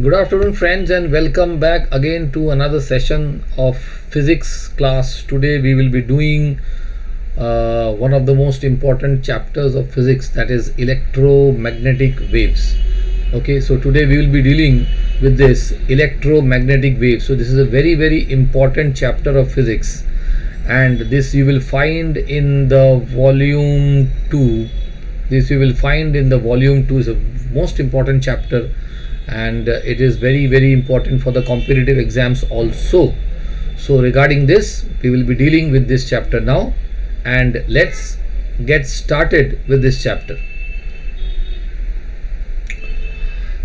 Good afternoon, friends, and welcome back again to another session of physics class. Today we will be doing one of the most important chapters of physics, that is electromagnetic waves. Okay, so today we will be dealing with this electromagnetic waves. So this is a very important chapter of physics, and this you will find in the volume 2. This you will find in the volume 2 is a most important chapter, and it is very important for the competitive exams also. So regarding this, we will be dealing with this chapter now, and let's get started with this chapter.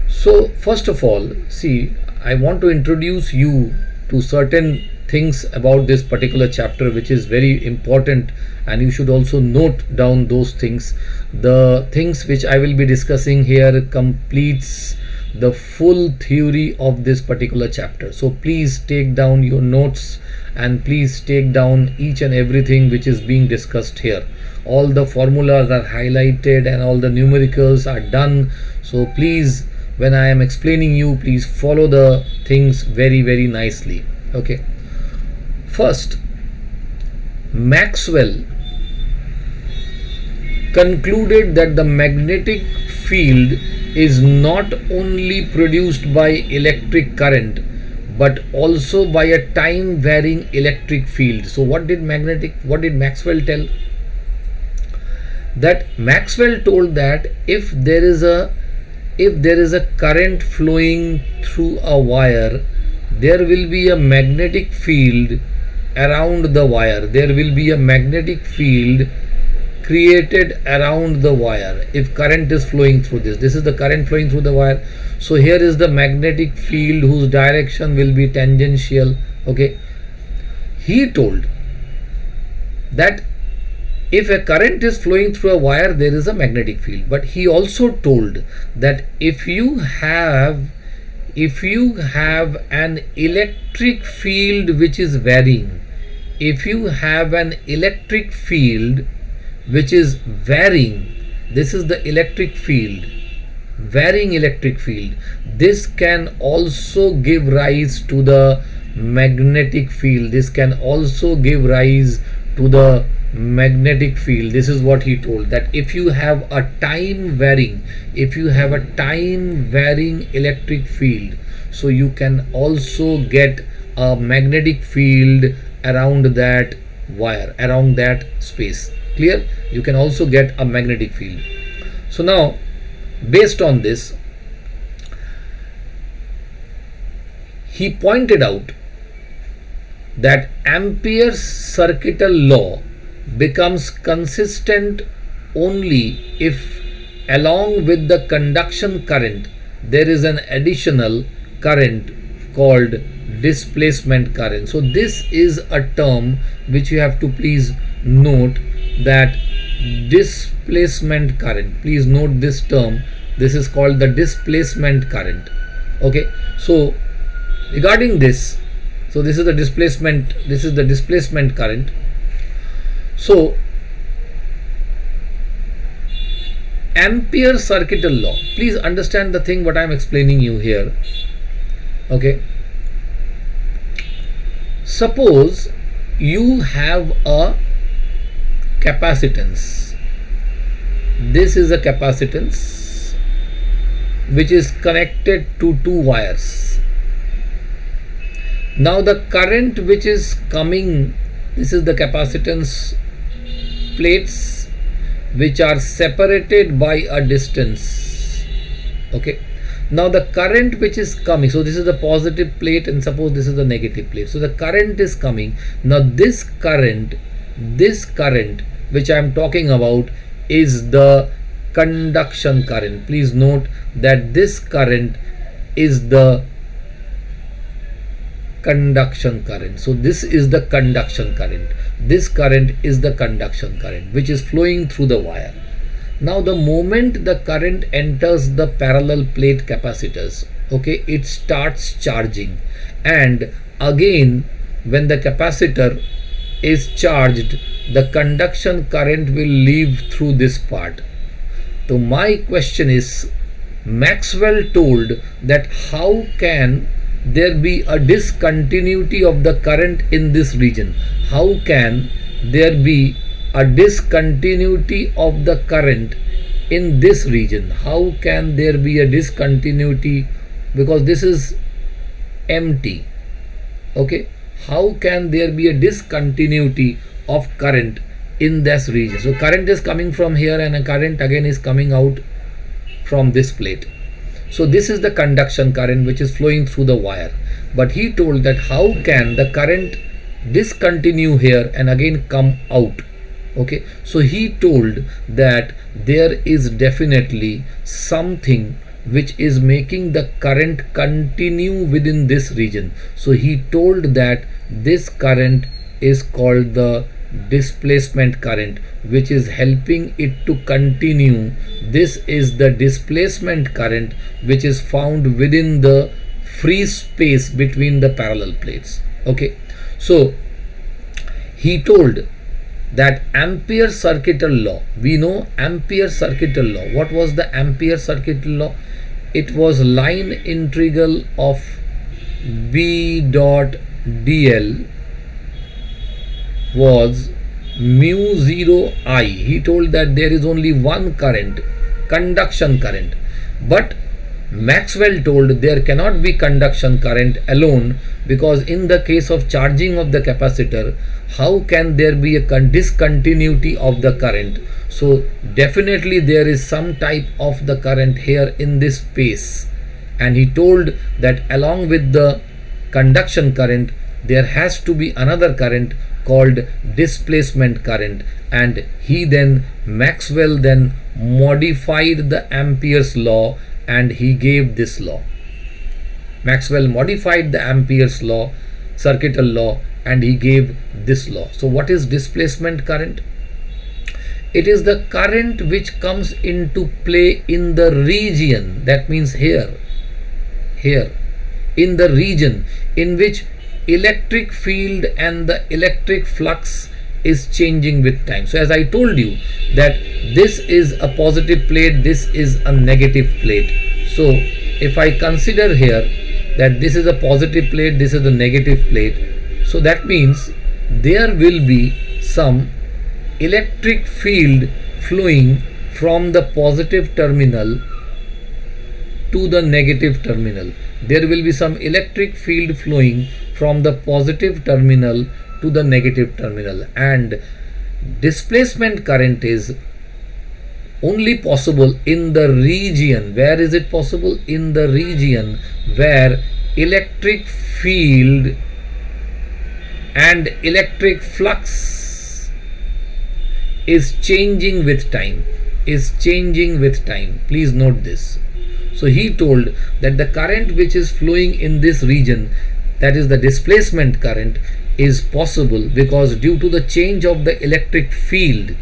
So first of all, see, I want to introduce you to certain things about this particular chapter which is very important, and you should also note down those things. The things which I will be discussing here completes the full theory of this particular chapter. So please take down your notes and please take down each and everything which is being discussed here. All the formulas are highlighted and all the numericals are done. So please, when I am explaining you, please follow the things very nicely. Okay. First, Maxwell concluded that the magnetic field is not only produced by electric current but also by a time varying electric field. So what did Maxwell tell? That Maxwell told that if there is a current flowing through a wire, there will be a magnetic field around the wire. There will be a magnetic field created around the wire if current is flowing through this. This is the current flowing through the wire. So here is the magnetic field whose direction will be tangential. Okay. He told that if a current is flowing through a wire, there is a magnetic field. But he also told that if you have an electric field which is varying, if you have an electric field which is varying, this is the electric field, varying electric field, this can also give rise to the magnetic field. This can also give rise to the magnetic field. This is what he told, that if you have a time varying electric field, so you can also get a magnetic field around that wire, around that space. Clear? You can also get a magnetic field. So now, based on this, he pointed out that Ampere's circuital law becomes consistent only if, along with the conduction current, there is an additional current called displacement current. So this is a term which you have to please note, that displacement current. Please note this term. This is called the displacement current. Okay. So regarding this, so this is the displacement current. So Ampere's circuital law, please understand the thing what I am explaining you here. Okay. Suppose you have a capacitance. This is a capacitance which is connected to two wires. Now the current which is coming, this is the capacitance plates which are separated by a distance. Okay. Now the current which is coming, so this is the positive plate and suppose this is the negative plate. So the current is coming. Now this current which I am talking about is the conduction current. Please note that this current is the conduction current. So this is the conduction current. This current is the conduction current which is flowing through the wire. Now the moment the current enters the parallel plate capacitors, okay, it starts charging, and again when the capacitor is charged, the conduction current will leave through this part. So my question is, Maxwell told that how can there be a discontinuity of the current in this region? How can there be a discontinuity of the current in this region? How can there be a discontinuity, because this is empty? Okay, how can there be a discontinuity of current in this region? So current is coming from here and a current again is coming out from this plate. So this is the conduction current which is flowing through the wire. But he told that how can the current discontinue here and again come out? Okay, so he told that there is definitely something which is making the current continue within this region. So he told that this current is called the displacement current, which is helping it to continue. This is the displacement current which is found within the free space between the parallel plates. Okay, so he told that Ampere circuital law, we know Ampere circuital law. What was the Ampere circuital law? It was line integral of B dot dl was mu 0 I. He told that there is only one current, conduction current, but Maxwell told there cannot be conduction current alone, because in the case of charging of the capacitor, how can there be a discontinuity of the current? So definitely there is some type of the current here in this space, and he told that along with the conduction current there has to be another current called displacement current. And he then, Maxwell then modified the Ampere's law and he gave this law. Maxwell modified the Ampere's law, circuital law, and he gave this law. So what is displacement current? It is the current which comes into play in the region, that means here, in the region in which electric field and the electric flux is changing with time. So as I told you that this is a positive plate, this is a negative plate. So if I consider here that this is a positive plate, this is a negative plate, so that means there will be some electric field flowing from the positive terminal to the negative terminal. There will be some electric field flowing from the positive terminal to the negative terminal, and displacement current is only possible in the region. Where is it possible? In the region where electric field and electric flux is changing with time, Please note this. So he told that the current which is flowing in this region, that is the displacement current, is possible because due to the change of the electric field.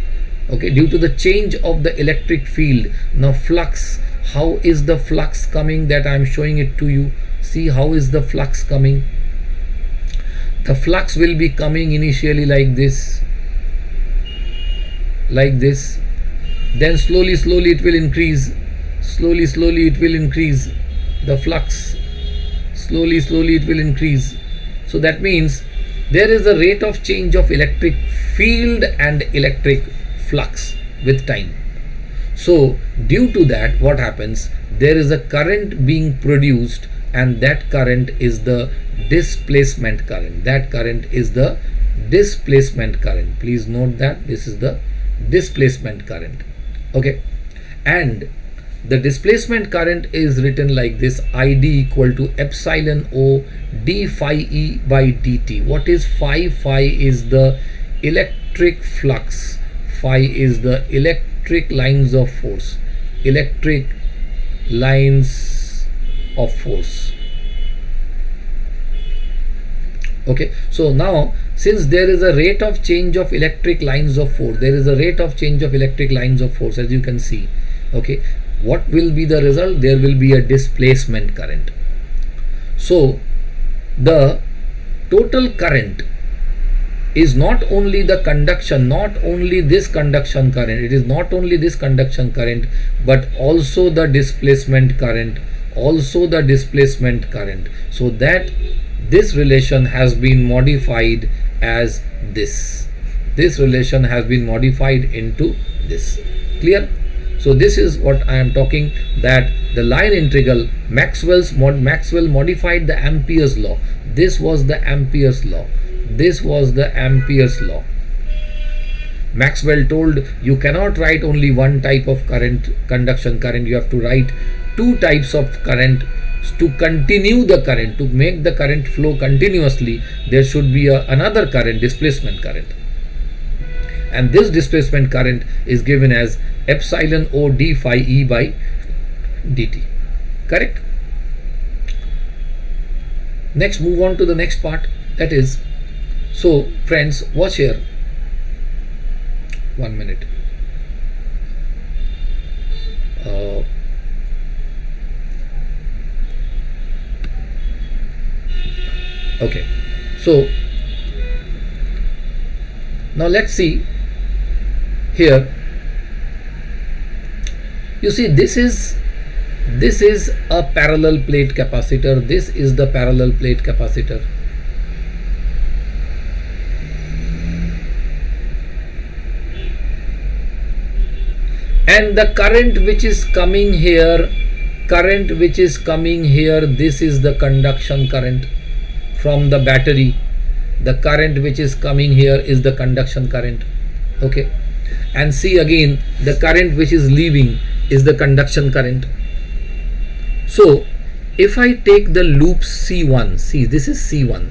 Okay, due to the change of the electric field. Now flux, how is the flux coming? That I am showing it to you. See how is the flux coming? The flux will be coming initially like this, then slowly it will increase, it will increase the flux, slowly it will increase. So that means there is a rate of change of electric field and electric flux with time. So due to that, what happens? There is a current being produced, and that current is the displacement current. That current is the displacement current. Please note that this is the displacement current. Okay, and the displacement current is written like this: ID equal to epsilon O d phi E by dt. What is phi? Phi is the electric flux. Phi is the electric lines of force. Okay, so now since there is a rate of change of electric lines of force, as you can see. Okay, what will be the result? There will be a displacement current. So the total current is not only the conduction, not only this conduction current, it is not only this conduction current, but also the displacement current, also the displacement current. So that this relation has been modified as this. This relation has been modified into this. Clear? So this is what I am talking, that the line integral, Maxwell modified the Ampere's law. This was the Ampere's law. This was the Ampere's law. Maxwell told you cannot write only one type of current, conduction current. You have to write two types of current to continue the current, to make the current flow continuously. There should be another current, displacement current. And this displacement current is given as epsilon O d phi E by dt. Correct? Next, move on to the next part. That is, so friends, watch here. 1 minute. Okay. So now let's see here. You see, this is a parallel plate capacitor. This is the parallel plate capacitor. And the current which is coming here, this is the conduction current from the battery. The current which is coming here is the conduction current. Okay. And see again, the current which is leaving is the conduction current. So if I take the loop C1, see, this is C1,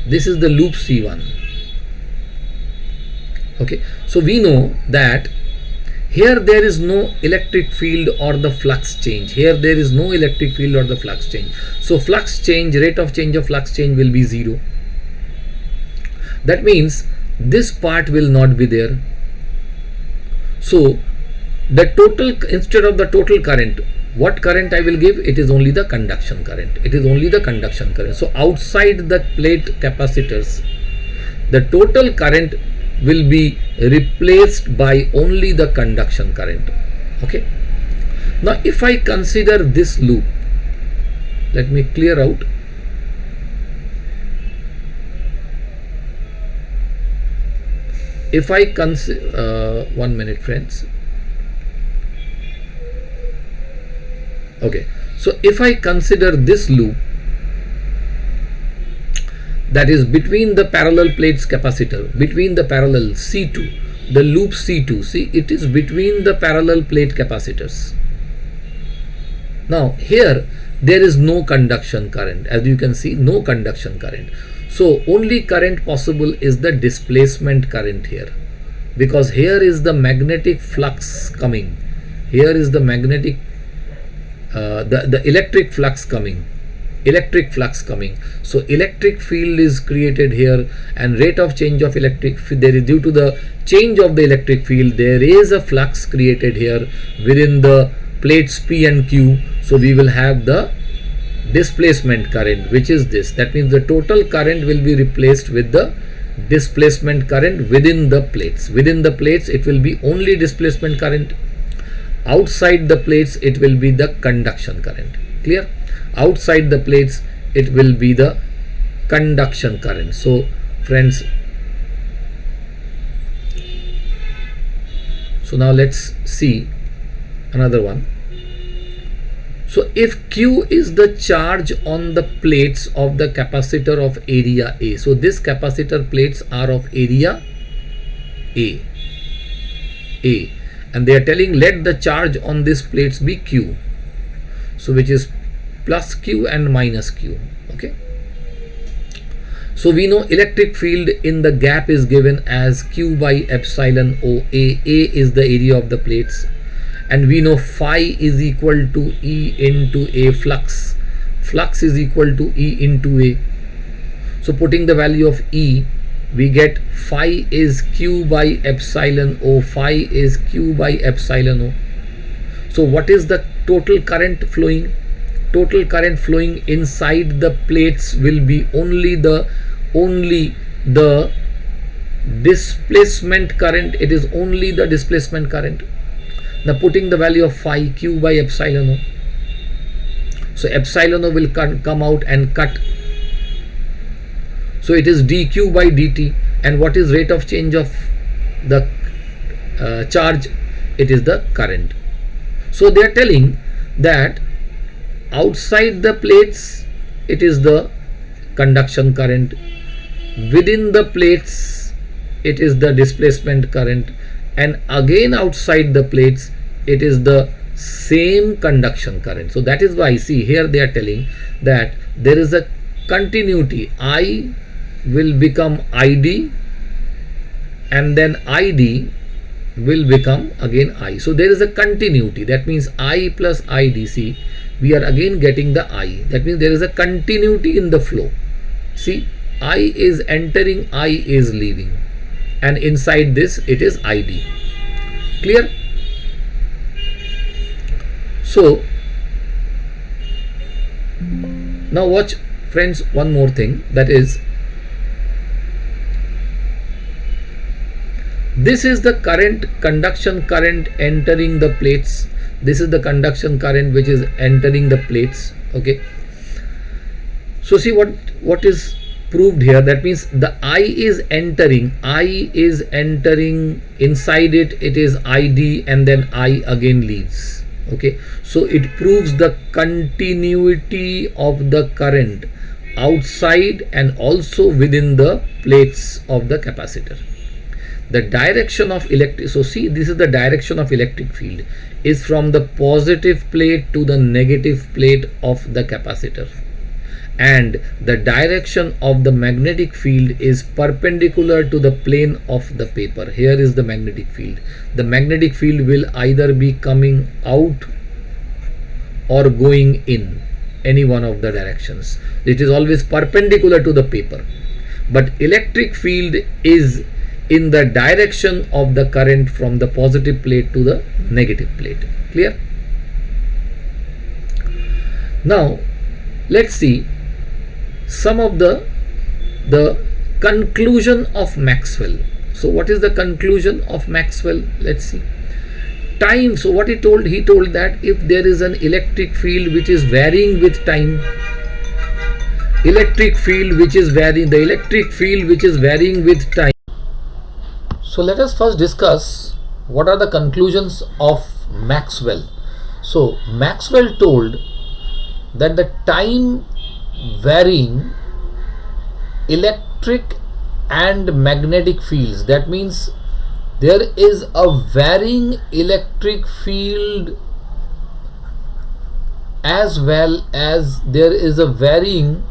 this is the loop C1. Okay, so we know that here there is no electric field or the flux change. Here there is no electric field or the flux change. So flux change, rate of change of flux change will be 0. That means this part will not be there. So the total, instead of the total current, what current I will give? It is only the conduction current. It is only the conduction current. So outside the plate capacitors, the total current will be replaced by only the conduction current. Okay. Now if I consider this loop, let me clear out. If I consider 1 minute, friends. Okay, so if I consider this loop, that is between the parallel plates capacitor, between the parallel C2, the loop C2, see, it is between the parallel plate capacitors. Now here there is no conduction current, as you can see, no conduction current. So only current possible is the displacement current here, because here is the magnetic flux coming. Here is the magnetic the electric flux coming, so electric field is created here, and rate of change of electric field, there is, due to the change of the electric field, there is a flux created here within the plates P and Q. So we will have the displacement current, which is this. That means the total current will be replaced with the displacement current within the plates. Within the plates it will be only displacement current. Outside the plates it will be the conduction current. Clear? Outside the plates it will be the conduction current. So friends, so now let's see another one. So if Q is the charge on the plates of the capacitor of area A, so this capacitor plates are of area A, and they are telling let the charge on these plates be Q, so which is plus Q and minus Q. Okay, so we know electric field in the gap is given as Q by epsilon O. A is the area of the plates, and we know phi is equal to E into A flux. Flux is equal to E into A. So putting the value of E, we get phi is Q by epsilon O. Phi is Q by epsilon O. So what is the total current flowing? Total current flowing inside the plates will be only the displacement current, it is only the displacement current. Now putting the value of phi, q by epsilon o. So epsilon o will come out and cut. So it is dq by dt. And what is rate of change of the charge? It is the current. So they are telling that outside the plates it is the conduction current, within the plates it is the displacement current, and again outside the plates it is the same conduction current. So that is why, see here they are telling that there is a continuity. I will become ID, and then ID will become again I. So there is a continuity. That means I plus IDC, we are again getting the I. That means there is a continuity in the flow. See, I is entering, I is leaving, and inside this it is ID. Clear? So now watch friends, one more thing, that is, this is the current, conduction current entering the plates. This is the conduction current which is entering the plates. Okay. So see what is proved here. That means the I is entering. I is entering, inside it is ID, and then I again leaves. Okay. So it proves the continuity of the current outside and also within the plates of the capacitor. The direction of electric, so see, this is the direction of electric field, is from the positive plate to the negative plate of the capacitor, and the direction of the magnetic field is perpendicular to the plane of the paper. Here is the magnetic field. The magnetic field will either be coming out or going in, any one of the directions. It is always perpendicular to the paper, but electric field is in the direction of the current from the positive plate to the negative plate. Clear? Now let's see some of the conclusion of Maxwell. So what is the conclusion of Maxwell? Let's see. Time. So what he told that if there is an electric field which is varying with time, electric field which is varying with time. So let us first discuss what are the conclusions of Maxwell. So Maxwell told that the time varying electric and magnetic fields, that means there is a varying electric field as well as there is a varying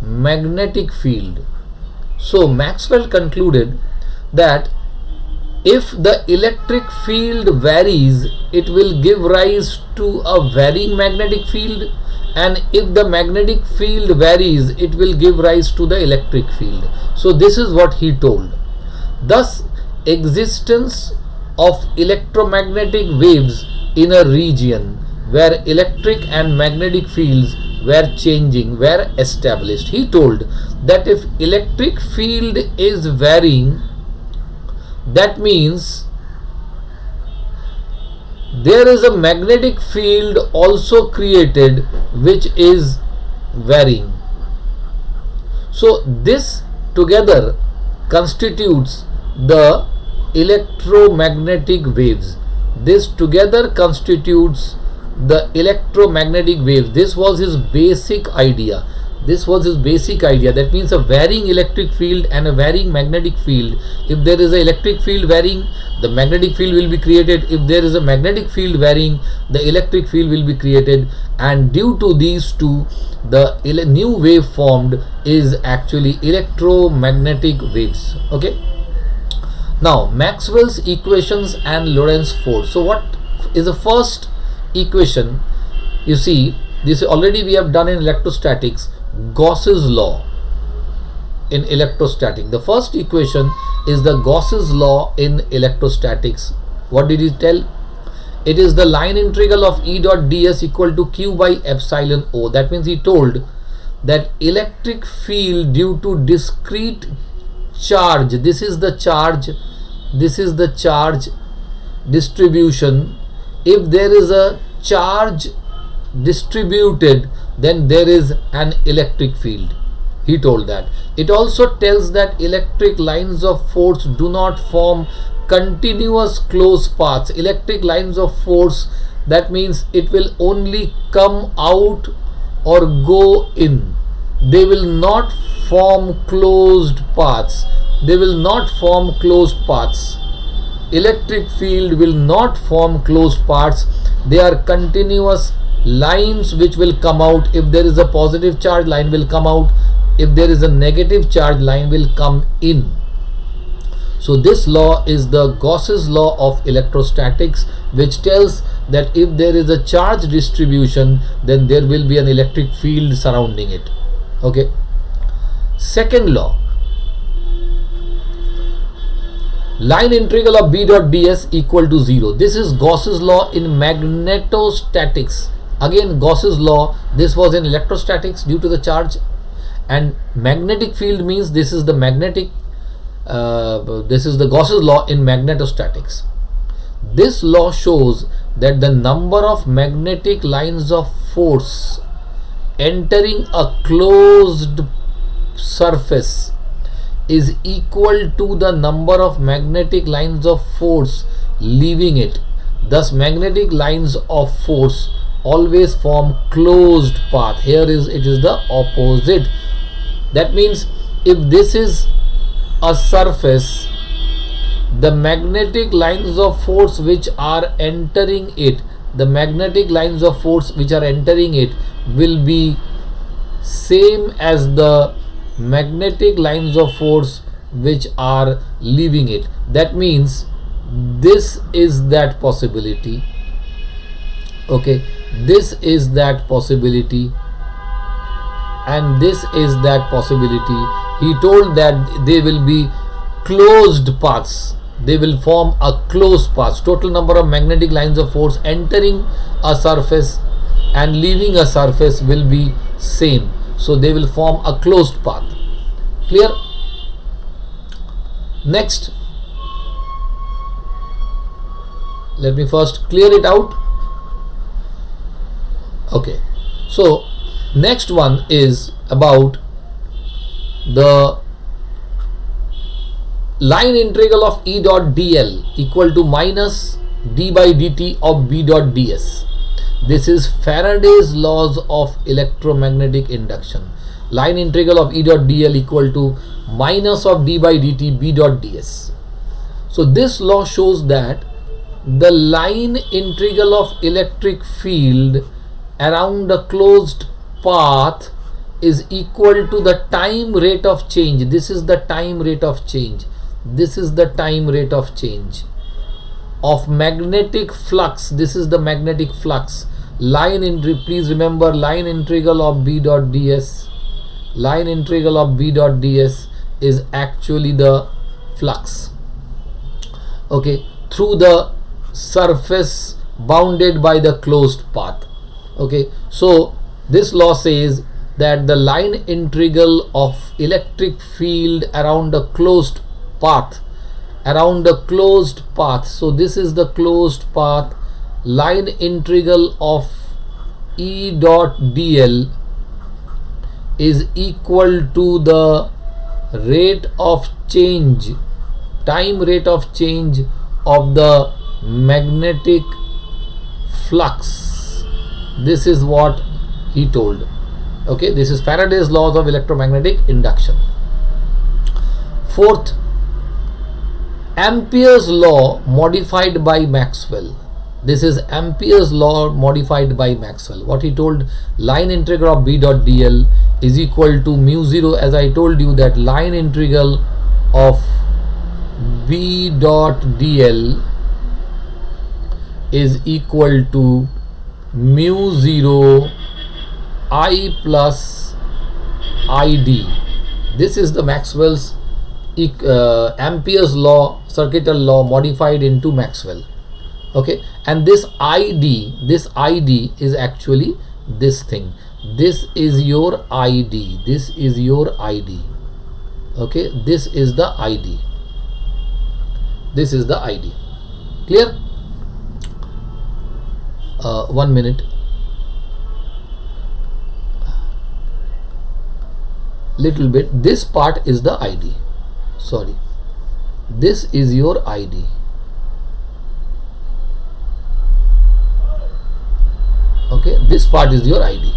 magnetic field. So Maxwell concluded that if the electric field varies, it will give rise to a varying magnetic field, and if the magnetic field varies, it will give rise to the electric field. So this is what he told. Thus, existence of electromagnetic waves in a region where electric and magnetic fields were changing were established. He told that if electric field is varying, that means there is a magnetic field also created which is varying. So this together constitutes the electromagnetic waves. This together constitutes the electromagnetic waves. This was his basic idea. That means a varying electric field and a varying magnetic field. If there is an electric field varying, the magnetic field will be created. If there is a magnetic field varying, the electric field will be created. And due to these two, the new wave formed is actually electromagnetic waves. Okay. Now Maxwell's equations and Lorentz force. So what is the first equation? You see, this already we have done in electrostatics. Gauss's law in electrostatic. The first equation is the Gauss's law in electrostatics. What did he tell? It is the line integral of E dot ds equal to q by epsilon o. That means he told that electric field due to discrete charge, this is the charge distribution. If there is a charge distributed, then there is an electric field. He told that. It also tells that electric lines of force do not form continuous closed paths. Electric lines of force, that means it will only come out or go in. They will not form closed paths. Electric field will not form closed paths. They are continuous lines which will come out. If there is a positive charge, line will come out. If there is a negative charge, line will come in. So this law is the Gauss's law of electrostatics, which tells that if there is a charge distribution, then there will be an electric field surrounding it. Okay. Second law, line integral of B dot ds equal to 0. This is Gauss's law in magnetostatics. Again, Gauss's law, this was in electrostatics due to the charge, and magnetic field means this is the magnetic, this is the Gauss's law in magnetostatics. This law shows that the number of magnetic lines of force entering a closed surface is equal to the number of magnetic lines of force leaving it. Thus, magnetic lines of force always form closed path. Here it is the opposite. That means if this is a surface, the magnetic lines of force which are entering it, will be same as the magnetic lines of force which are leaving it. That means this is that possibility. Okay, this is that possibility, and this is that possibility. He told that they will be closed paths. They will form a closed path. Total number of magnetic lines of force entering a surface and leaving a surface will be same. So they will form a closed path. Clear? Next, let me first clear it out. Okay, so next one is about the line integral of E dot dl equal to minus d by dt of B dot ds. This is Faraday's laws of electromagnetic induction. Line integral of E dot dl equal to minus of d by dt B dot ds. So this law shows that the line integral of electric field around a closed path is equal to the time rate of change. This is the time rate of change. Of magnetic flux. This is the magnetic flux. Please remember, line integral of B dot ds. Line integral of B dot ds is actually the flux. Okay, through the surface bounded by the closed path. Okay, so this law says that the line integral of electric field around a closed path, so this is the closed path. Line integral of E dot dl is equal to the rate of change, time rate of change of the magnetic flux. This is what he told. Okay, this is Faraday's laws of electromagnetic induction. Fourth, Ampere's law modified by Maxwell. This is Ampere's law modified by Maxwell. What he told, line integral of B dot dl is equal to mu 0. As I told you that line integral of B dot dl is equal to mu 0 I plus id. This is the Maxwell's Ampere's law, circuital law modified into Maxwell. Okay, and this id is actually this thing. This is your id. Okay, this is the ID. This is the ID. Clear? 1 minute. Little bit. This part is the ID. Sorry. This is your ID. Okay, this part is your ID,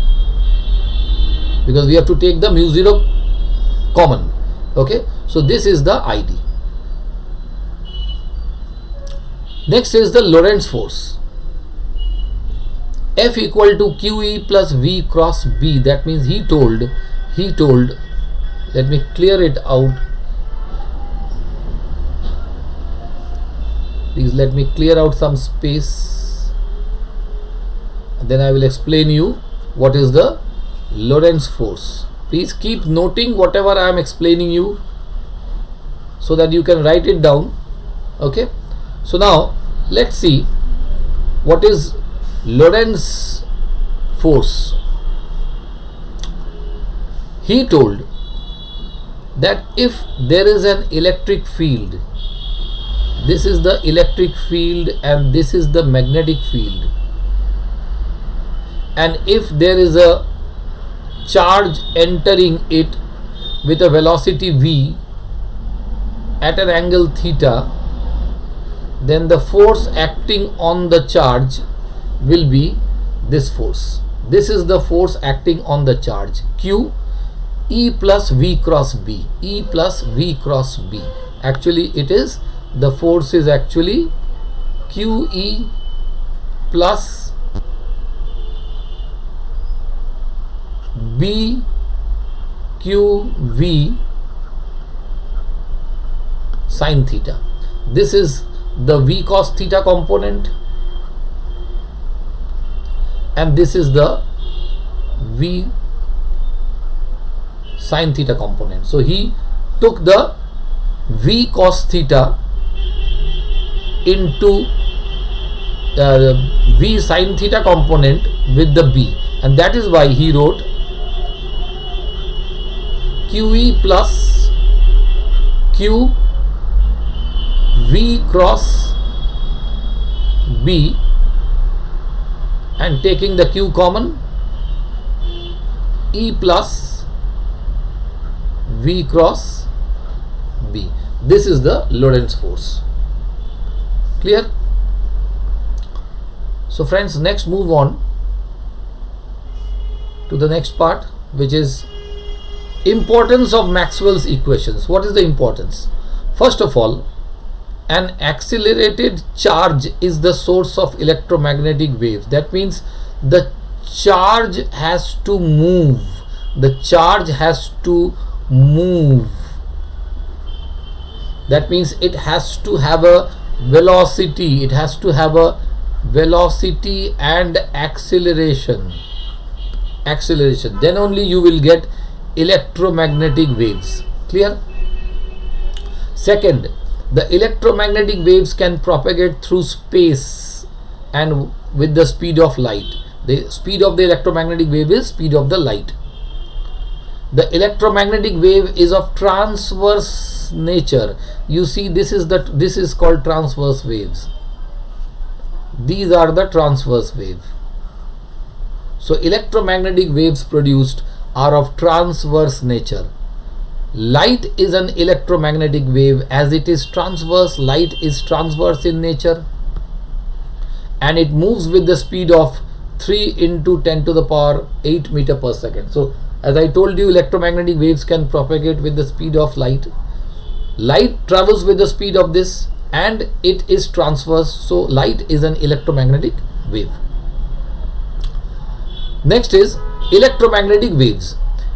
because we have to take the mu0 common. Okay, so this is the ID. Next is the Lorentz force. F equal to QE plus V cross B. That means he told, let me clear it out. Please let me clear out some space. Then I will explain you what is the Lorentz force. Please keep noting whatever I am explaining you, so that you can write it down. Okay. So now let's see what is Lorentz force. He told that if there is an electric field, this is the electric field and this is the magnetic field, and if there is a charge entering it with a velocity v at an angle theta, then the force acting on the charge will be this force. This is the force acting on the charge, Q E plus V cross B. E plus V cross B. Actually it is, the force is actually QE plus B QV sin theta. This is the V cos theta component, and this is the V sin theta component. So he took the V cos theta into V sin theta component with the B, and that is why he wrote QE plus Q V cross B, and taking the Q common, E plus V cross B. This is the Lorentz force. Clear? So friends, next move on to the next part, which is importance of Maxwell's equations. What is the importance? First of all, an accelerated charge is the source of electromagnetic waves. That means the charge has to move. The charge has to move. That means it has to have a velocity. It has to have a velocity and acceleration. Then only you will get electromagnetic waves. Clear? Second, the electromagnetic waves can propagate through space and with the speed of light. The speed of the electromagnetic wave is speed of the light. The electromagnetic wave is of transverse nature. You see, this is called transverse waves. These are the transverse wave. So electromagnetic waves produced are of transverse nature. Light is an electromagnetic wave. As it is transverse, light is transverse in nature, and it moves with the speed of 3 into 10 to the power 8 meter per second. So as I told you, electromagnetic waves can propagate with the speed of light. Light travels with the speed of this, and it is transverse, so light is an electromagnetic wave. Next is electromagnetic waves.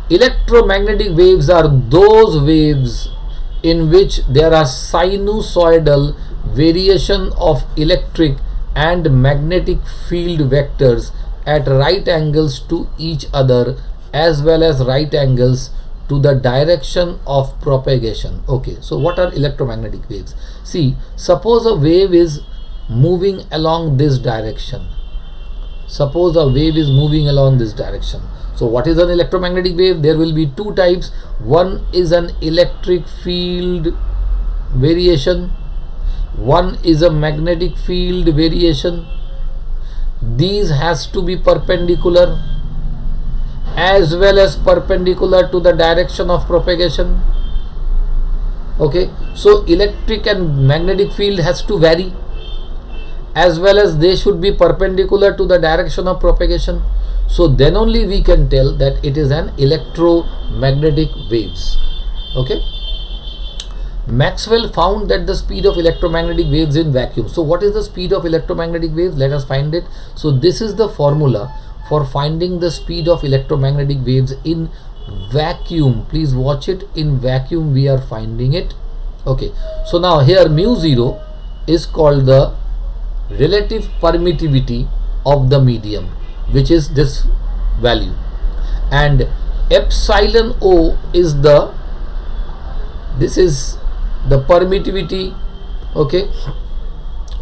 Electromagnetic waves are those waves in which there are sinusoidal variation of electric and magnetic field vectors at right angles to each other, as well as right angles to the direction of propagation. Okay, so what are electromagnetic waves? See, suppose a wave is moving along this direction. Suppose a wave is moving along this direction. So what is an electromagnetic wave? There will be two types. One is an electric field variation, one is a magnetic field variation. These has to be perpendicular as well as perpendicular to the direction of propagation. Okay, so electric and magnetic field has to vary, as well as they should be perpendicular to the direction of propagation. So then only we can tell that it is an electromagnetic waves. Okay, Maxwell found that the speed of electromagnetic waves in vacuum. So what is the speed of electromagnetic waves? Let us find it. So this is the formula for finding the speed of electromagnetic waves in vacuum. Please watch it. In vacuum we are finding it. Okay, so now here mu 0 is called the relative permittivity of the medium, which is this value, and epsilon O is the permittivity, okay,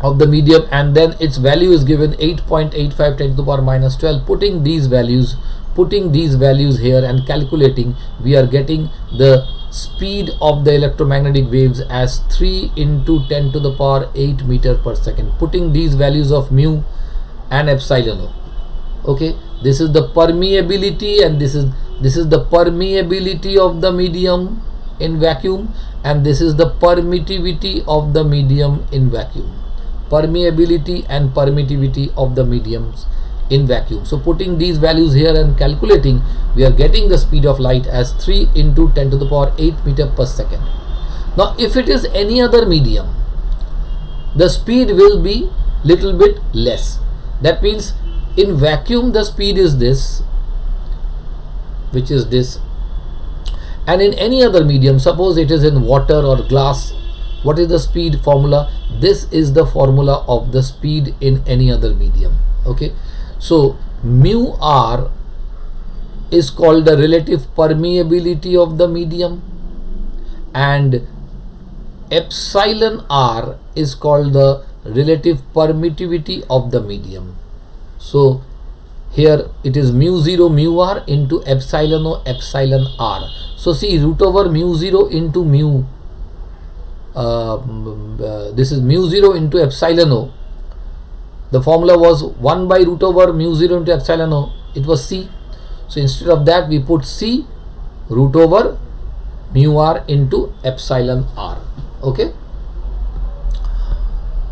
of the medium, and then its value is given 8.85 10 to the power minus 12. Putting these values here and calculating, we are getting the speed of the electromagnetic waves as 3 into 10 to the power 8 meter per second. Putting these values of mu and epsilon O. Okay, this is the permeability, and this is the permeability of the medium in vacuum, and this is the permittivity of the medium in vacuum. Permeability and permittivity of the mediums in vacuum. So putting these values here and calculating, we are getting the speed of light as 3 into 10 to the power 8 meter per second. Now if it is any other medium, the speed will be little bit less. That means in vacuum the speed is this, which is this, and in any other medium, suppose it is in water or glass, what is the speed formula? This is the formula of the speed in any other medium. Okay, so mu r is called the relative permeability of the medium, and epsilon r is called the relative permittivity of the medium. So here it is mu 0 mu r into epsilon O epsilon r. So see, root over mu 0 into mu, this is mu 0 into epsilon O. The formula was 1 by root over mu 0 into epsilon O. It was c. So instead of that we put c root over mu r into epsilon r. Okay,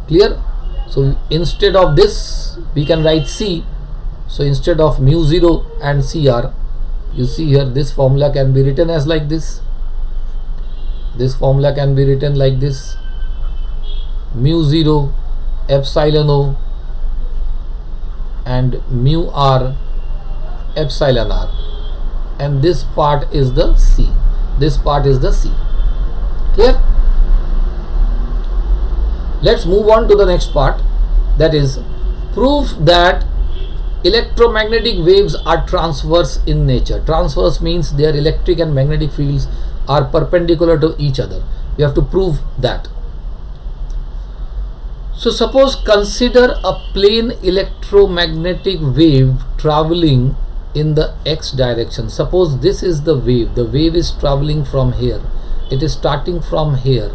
clear? So instead of this we can write c. So instead of mu 0 and cr, you see here this formula can be written as like this. This formula can be written like this: mu 0 epsilon O and mu r epsilon r, and this part is the c. This part is the c. Clear? Let's move on to the next part, that is proof that electromagnetic waves are transverse in nature. Transverse means their electric and magnetic fields are perpendicular to each other. We have to prove that. So suppose consider a plane electromagnetic wave traveling in the x direction. Suppose this is the wave. The wave is traveling from here. It is starting from here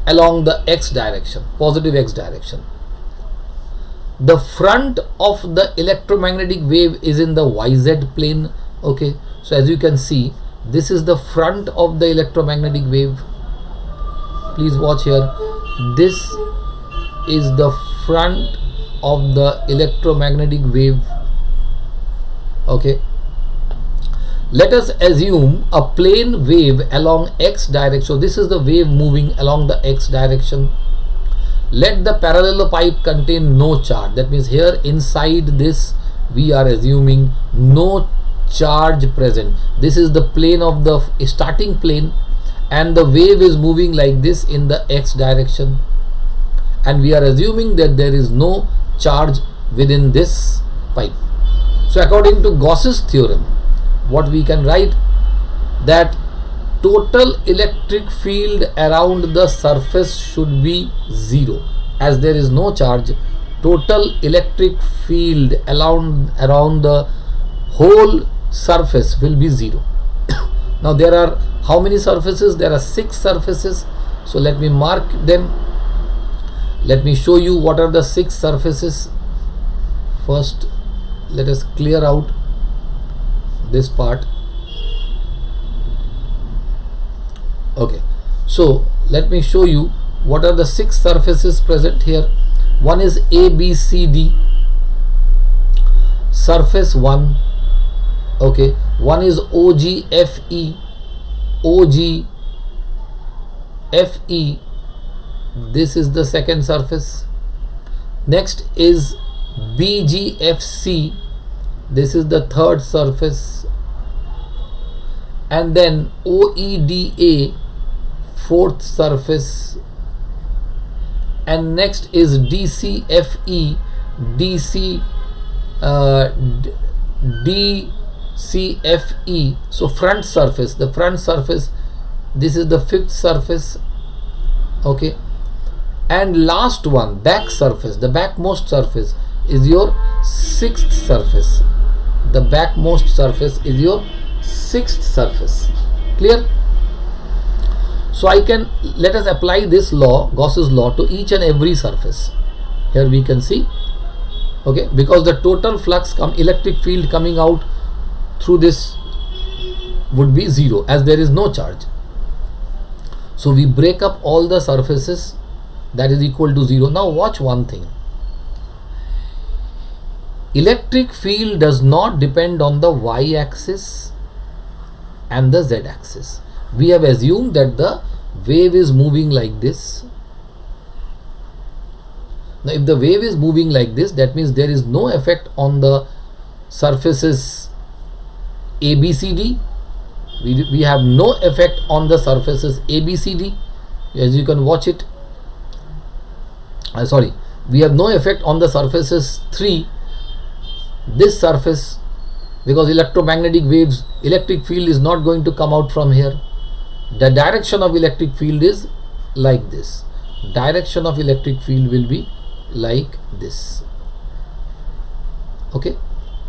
along the x direction, positive x direction. The front of the electromagnetic wave is in the yz plane. Okay, so as you can see, this is the front of the electromagnetic wave. Please watch here. This is the front of the electromagnetic wave. Okay, let us assume a plane wave along x direction. So this is the wave moving along the x direction. Let the parallelopipe contain no charge. That means here inside this we are assuming no charge present. This is the plane of the starting plane, and the wave is moving like this in the x direction, and we are assuming that there is no charge within this pipe. So according to Gauss's theorem, what we can write, that total electric field around the surface should be 0. As there is no charge, total electric field around the whole surface will be 0. Now there are how many surfaces? There are 6 surfaces. So let me mark them. Let me show you what are the 6 surfaces. First, let us clear out this part. Okay, so let me show you what are the 6 surfaces present here. One is ABCD, surface 1. Okay, one is OGFE, OGFE, this is the second surface. Next is BGFC, this is the third surface. And then OEDA, fourth surface. And next is DCFE, DCFE, so front surface, the front surface, this is the 5th surface. Okay, and last one, back surface, the backmost surface is your 6th surface. The backmost surface is your 6th surface. Clear? So let us apply this law, Gauss's law, to each and every surface. Here we can see, okay, because the total flux electric field coming out through this would be 0 as there is no charge. So we break up all the surfaces, that is equal to 0. Now watch one thing. Electric field does not depend on the y-axis and the z-axis. We have assumed that the wave is moving like this. Now if the wave is moving like this, that means there is no effect on the surfaces ABCD. We have no effect on the surfaces ABCD, as you can watch it. We have no effect on the surfaces 3, this surface, because electromagnetic waves, electric field is not going to come out from here. The direction of electric field is like this. Direction of electric field will be like this. Okay,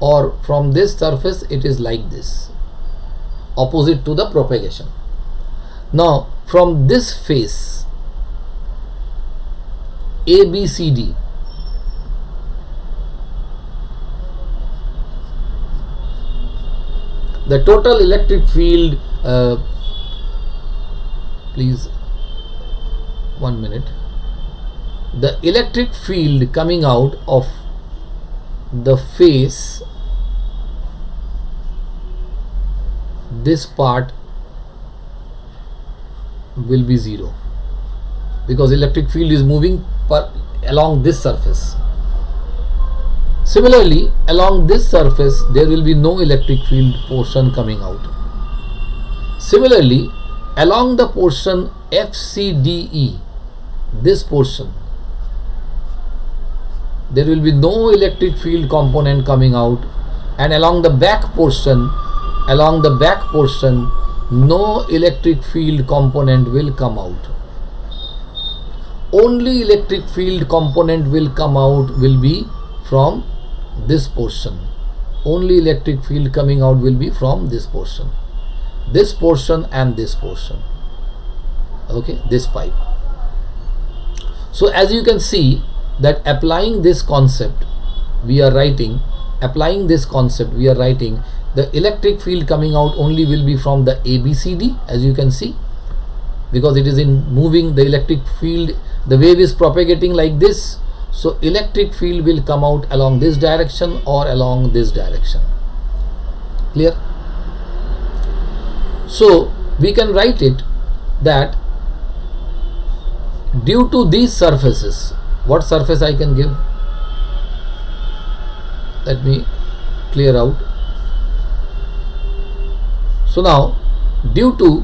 or from this surface it is like this, opposite to the propagation. Now from this face ABCD, the total electric field, please 1 minute, the electric field coming out of the face, this part will be 0 because electric field is moving along this surface. Similarly, along this surface there will be no electric field portion coming out. Similarly, along the portion FCDE, this portion, there will be no electric field component coming out, and along the back portion, no electric field component will come out. Only electric field component will come out will be from this portion. Only electric field coming out will be from this portion and this portion. Okay, this pipe. So as you can see that applying this concept we are writing, the electric field coming out only will be from the ABCD, as you can see, because it is in moving, the electric field, the wave is propagating like this. So electric field will come out along this direction or along this direction. Clear? So we can write it that due to these surfaces, what surface I can give? Let me clear out. So now, due to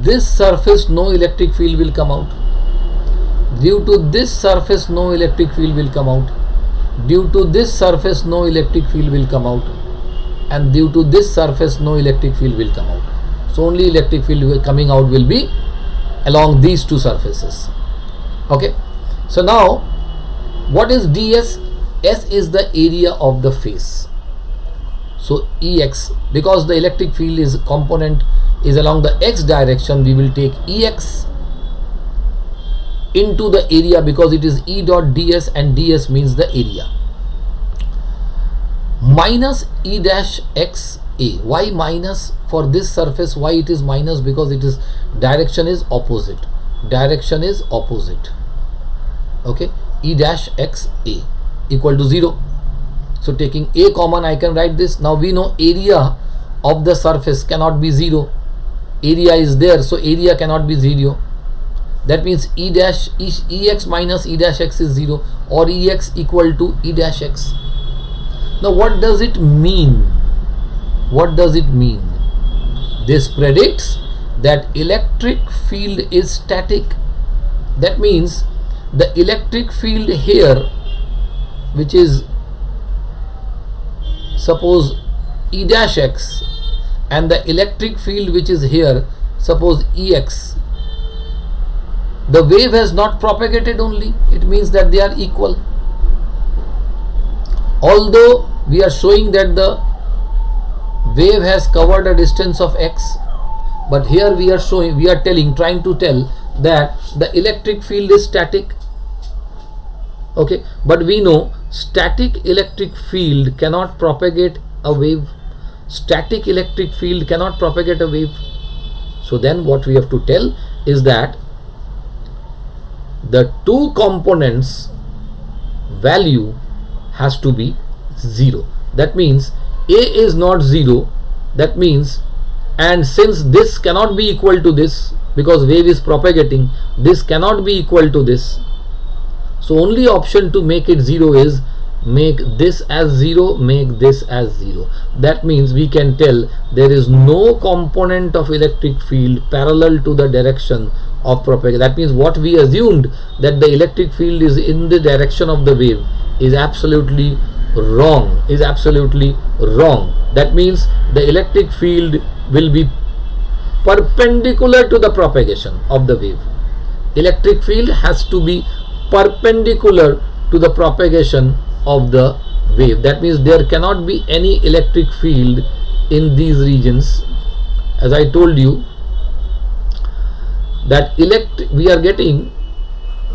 this surface, no electric field will come out. Due to this surface, no electric field will come out. Due to this surface, no electric field will come out. And due to this surface, no electric field will come out. So only electric field coming out will be along these two surfaces. Okay. So now, what is ds? S is the area of the face. So Ex, because the electric field is component is along the x direction, we will take Ex into the area, because it is E dot ds, and ds means the area, minus E dash x a. Why minus for this surface? Why it is minus? Because it is direction is opposite. Direction is opposite. Okay, E dash x a equal to 0. So taking a common, I can write this. Now we know area of the surface cannot be 0. Area is there, so area cannot be 0. That means E dash Ex minus E dash x is 0, or Ex equal to E dash x. Now what does it mean? What does it mean? This predicts that electric field is static. That means the electric field here, which is suppose E dash x, and the electric field which is here, suppose Ex, the wave has not propagated only. It means that they are equal. Although we are showing that the wave has covered a distance of x, but here we are trying to tell that the electric field is static. Okay, but we know static electric field cannot propagate a wave. Static electric field cannot propagate a wave. So then what we have to tell is that the two components value has to be 0. That means a is not 0. That means, and since this cannot be equal to this, because wave is propagating, this cannot be equal to this. So only option to make it 0 is make this as 0, make this as 0. That means we can tell there is no component of electric field parallel to the direction of propagation. That means what we assumed, that the electric field is in the direction of the wave, is absolutely wrong. That means the electric field will be perpendicular to the propagation of the wave. Electric field has to be perpendicular to the propagation of the wave. That means there cannot be any electric field in these regions. As I told you, that we are getting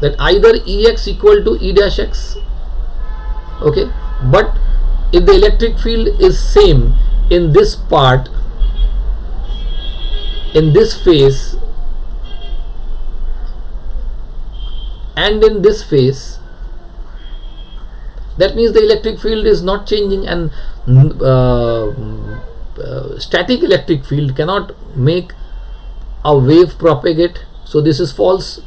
that either Ex equal to E dash x. Okay, but if the electric field is same in this part, in this face, and in this face, that means the electric field is not changing, and static electric field cannot make a wave propagate. So this is false.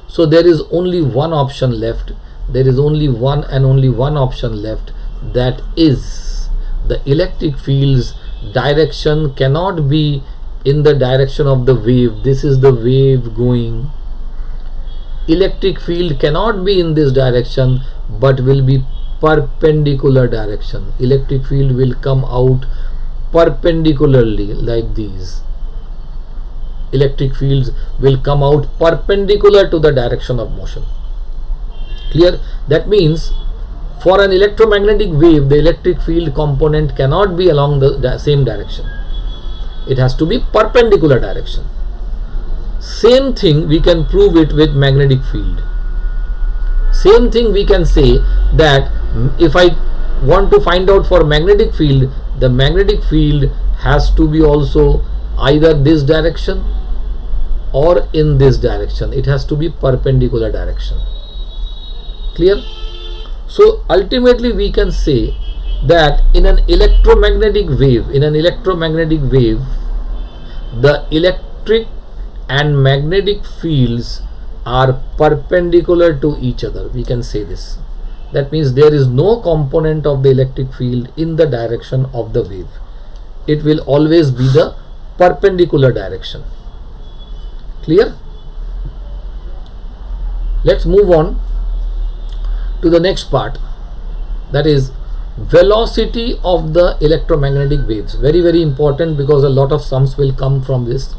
So there is only one option left. There is only one and only one option left. That is, the electric field's direction cannot be in the direction of the wave. This is the wave going. Electric field cannot be in this direction, but will be perpendicular direction. Electric field will come out perpendicularly like these. Electric fields will come out perpendicular to the direction of motion. Clear? That means for an electromagnetic wave, the electric field component cannot be along the same direction. It has to be perpendicular direction. Same thing we can prove it with magnetic field. Same thing we can say that if I want to find out for magnetic field, the magnetic field has to be also either this direction or in this direction. It has to be perpendicular direction. Clear? So ultimately we can say that in an electromagnetic wave, the electric and magnetic fields are perpendicular to each other. We can say this. That means there is no component of the electric field in the direction of the wave. It will always be the perpendicular direction. Clear? Let's move on to the next part, that is velocity of the electromagnetic waves. Very, very important, because a lot of sums will come from this.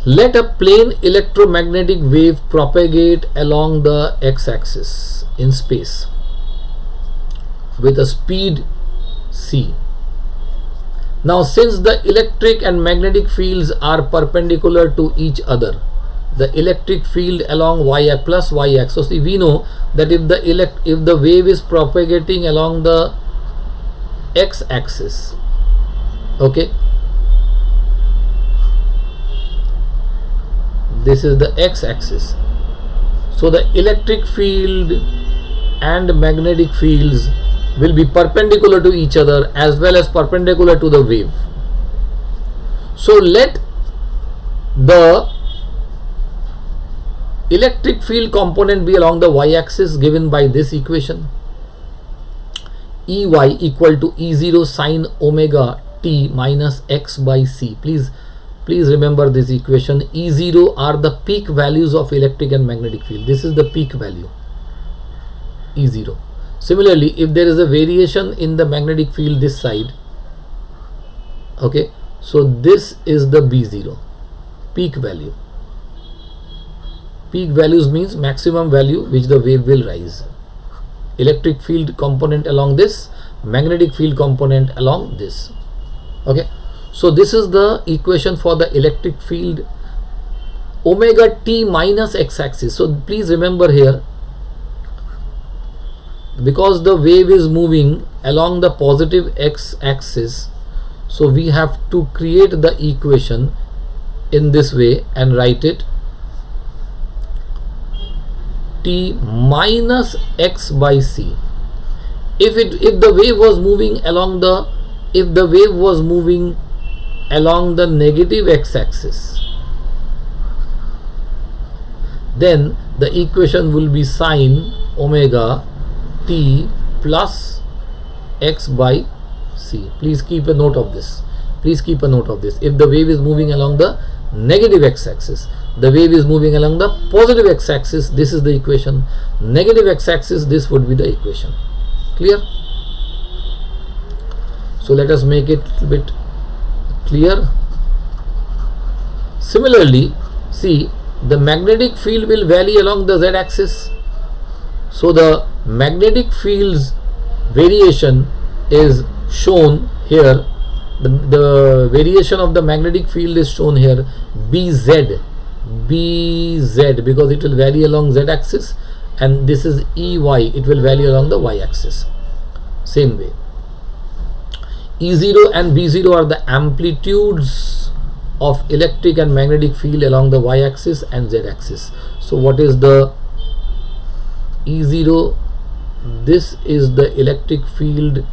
Let a plane electromagnetic wave propagate along the x-axis in space with a speed c. Now, since the electric and magnetic fields are perpendicular to each other, the electric field along plus y-axis. So see, we know that if the wave is propagating along the x-axis, okay, this is the x-axis. So the electric field and magnetic fields will be perpendicular to each other as well as perpendicular to the wave. So let the electric field component be along the y-axis given by this equation. Ey equal to E0 sine omega t minus x by c. Please remember this equation. E0 are the peak values of electric and magnetic field. This is the peak value, E0. Similarly, if there is a variation in the magnetic field this side, okay, so this is the B0, peak value. Peak values means maximum value which the wave will rise. Electric field component along this, magnetic field component along this. Okay, so this is the equation for the electric field, omega t minus x-axis. So please remember here, because the wave is moving along the positive x-axis, so we have to create the equation in this way and write it t minus x by c. If the wave was moving along the negative x-axis, then the equation will be sine omega t plus x by c. Please keep a note of this. If the wave is moving along the negative x-axis, the wave is moving along the positive x-axis, this is the equation. Negative x-axis, this would be the equation. Clear? So let us make it a bit clear. Similarly, see, the magnetic field will vary along the z-axis. So the magnetic field's variation is shown here. The variation of the magnetic field is shown here, BZ, because it will vary along z-axis, and this is EY, it will vary along the y-axis. Same way. E0 and B0 are the amplitudes of electric and magnetic field along the y-axis and z-axis. So what is the E0? This is the electric field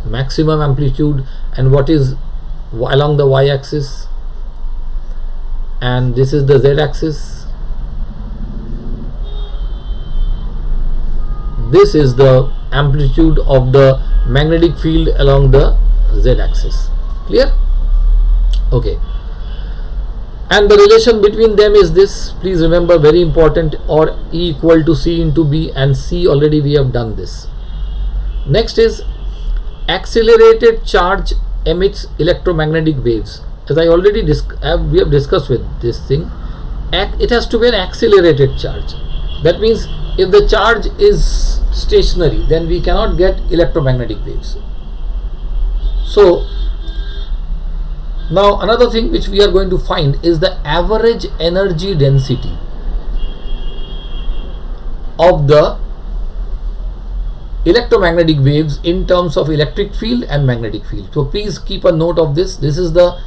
maximum amplitude, and what is along the y-axis, and this is the z-axis. This is the amplitude of the magnetic field along the z-axis. Clear? Okay. And the relation between them is this. Please remember, very important, or E equal to C into B, and C already we have done this. Next is accelerated charge emits electromagnetic waves. As I already we have discussed with this thing, it has to be an accelerated charge. That means if the charge is stationary, then we cannot get electromagnetic waves. So now another thing which we are going to find is the average energy density of the electromagnetic waves in terms of electric field and magnetic field. So please keep a note of this. This is the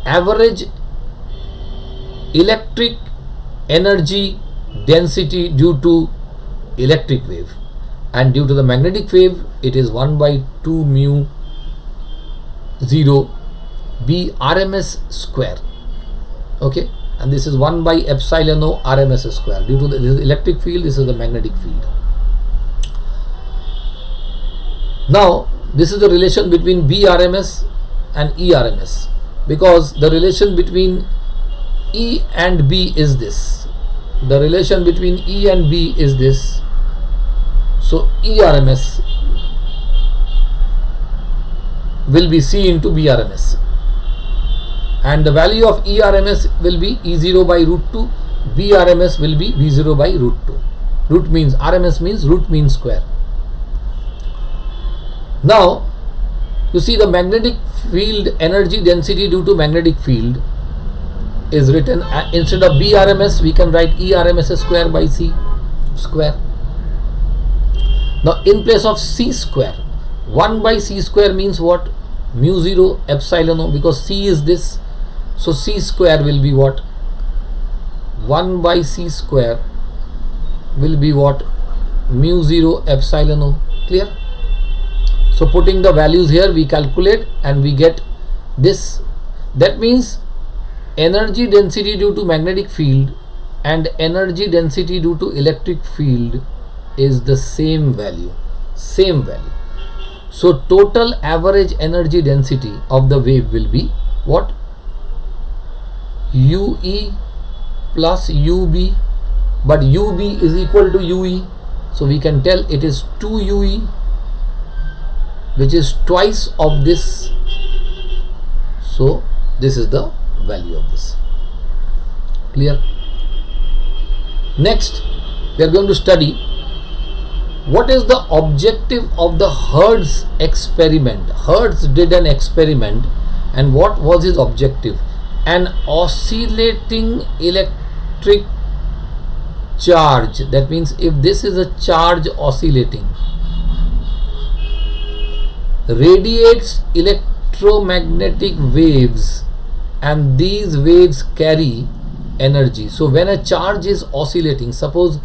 average electric energy density due to electric wave, and due to the magnetic wave it is 1 by 2 mu 0 B RMS square. Okay, and this is 1 by epsilon O RMS square. Due to this is electric field, this is the magnetic field. Now this is the relation between B RMS and E RMS, because the relation between E and B is this. The relation between E and B is this. So E RMS will be C into B RMS. and the value of ERMS will be E0 by root 2, BRMS will be V0 by root 2. Root means RMS means root mean square. Now you see the magnetic field energy density due to magnetic field is written instead of BRMS we can write ERMS square by C square. Now in place of C square, 1 by C square means what? Mu 0 epsilon O, because C is this, so C square will be what? 1 by C square will be what? Mu 0 epsilon O. Clear? So putting the values here we calculate and we get this. That means energy density due to magnetic field and energy density due to electric field is the same value. So total average energy density of the wave will be what? UE plus UB, but UB is equal to UE, so we can tell it is 2 UE, which is twice of this. So this is the value of this. Clear? Next we are going to study what is the objective of the Hertz experiment. Hertz did an experiment, and what was his objective? An oscillating electric charge. That means if this is a charge oscillating, radiates electromagnetic waves, and these waves carry energy. So when a charge is oscillating, suppose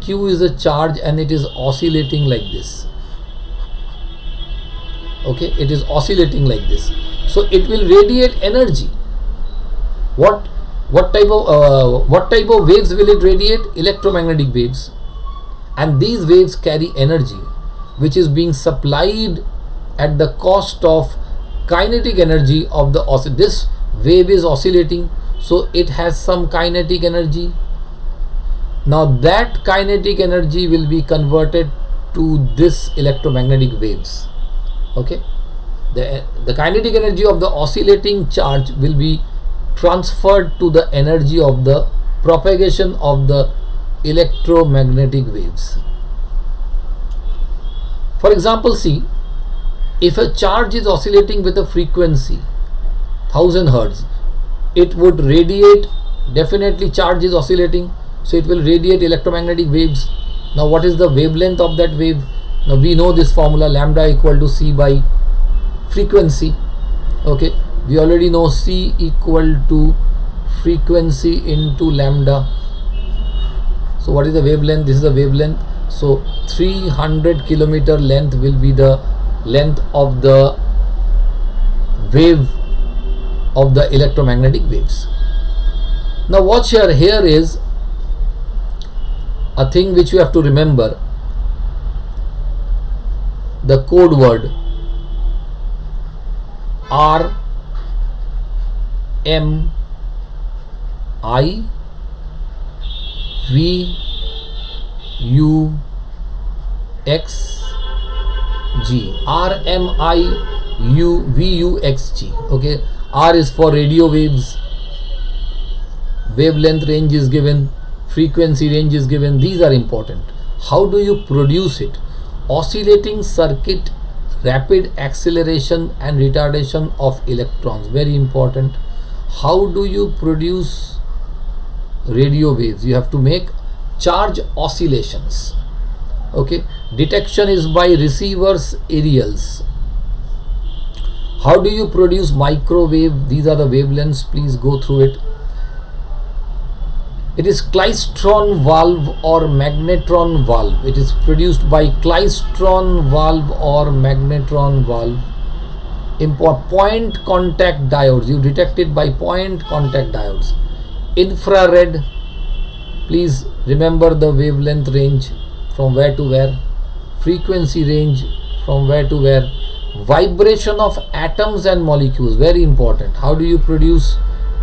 Q is a charge and it is oscillating like this. Okay, it is oscillating like this. So it will radiate energy. What type of waves will it radiate? Electromagnetic waves, and these waves carry energy which is being supplied at the cost of kinetic energy of the oscillator. This wave is oscillating, so it has some kinetic energy. Now that kinetic energy will be converted to this electromagnetic waves. Okay, the kinetic energy of the oscillating charge will be transferred to the energy of the propagation of the electromagnetic waves. For example, see, if a charge is oscillating with a frequency 1000 Hertz, it would radiate, definitely charge is oscillating, so it will radiate electromagnetic waves. Now what is the wavelength of that wave? Now we know this formula, lambda equal to C by frequency. Okay, we already know C equal to frequency into lambda. So what is the wavelength? This is the wavelength. So 300 kilometer length will be the length of the wave of the electromagnetic waves. Now watch here. Here is a thing which you have to remember. The code word R M I V U X G. R M I U V U X G. Okay, R is for radio waves, wavelength range is given, frequency range is given. These are important. How do you produce it? Oscillating circuit, rapid acceleration and retardation of electrons, very important. How do you produce radio waves? You have to make charge oscillations. Okay, detection is by receivers aerials. How do you produce microwave? These are the wavelengths, please go through it. It is klystron valve or magnetron valve. It is produced by klystron valve or magnetron valve. Import point contact diodes. You detect it by point contact diodes. Infrared. Please remember the wavelength range from where to where. Frequency range from where to where. Vibration of atoms and molecules. Very important. How do you produce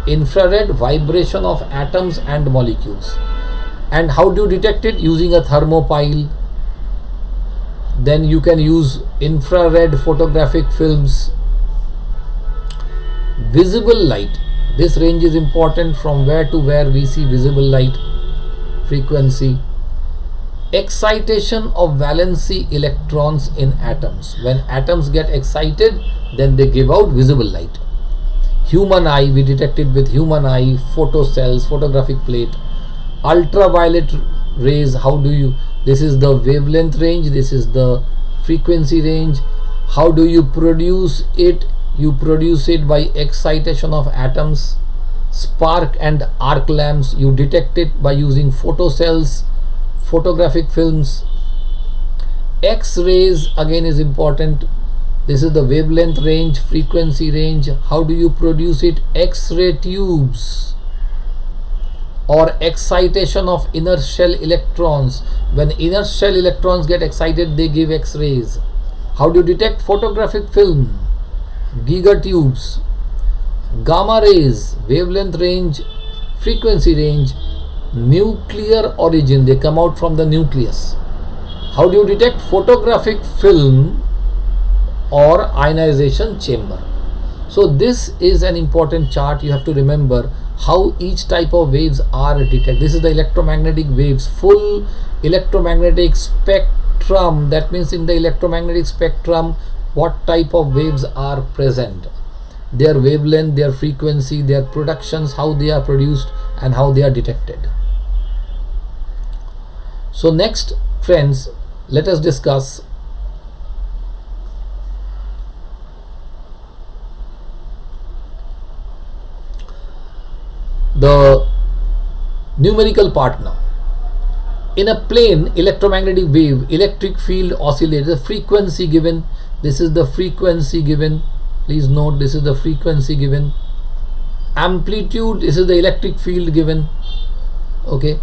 infrared? Vibration of atoms and molecules. And how do you detect it? Using a thermopile. Then you can use infrared photographic films. Visible light. This range is important. From where to where we see visible light. Frequency. Excitation of valency electrons in atoms. When atoms get excited, then they give out visible light. Human eye, we detected with human eye, photocells, photographic plate. Ultraviolet rays, how do you, this is the wavelength range, this is the frequency range. How do you produce it? You produce it by excitation of atoms. Spark and arc lamps, you detect it by using photocells, photographic films. X-rays again is important. This is the wavelength range, frequency range. How do you produce it? X-ray tubes or excitation of inner shell electrons. When inner shell electrons get excited, they give X-rays. How do you detect? Photographic film, gigatubes. Gamma rays, wavelength range, frequency range, nuclear origin, they come out from the nucleus. How do you detect? Photographic film or ionization chamber. So this is an important chart. You have to remember how each type of waves are detected. This is the electromagnetic waves, full electromagnetic spectrum. That means in the electromagnetic spectrum, what type of waves are present, their wavelength, their frequency, their productions, how they are produced and how they are detected. So next, friends, let us discuss the numerical part now. In a plane electromagnetic wave, electric field oscillates, the frequency given, this is the frequency given, please note this is the frequency given. Amplitude, this is the electric field given, okay.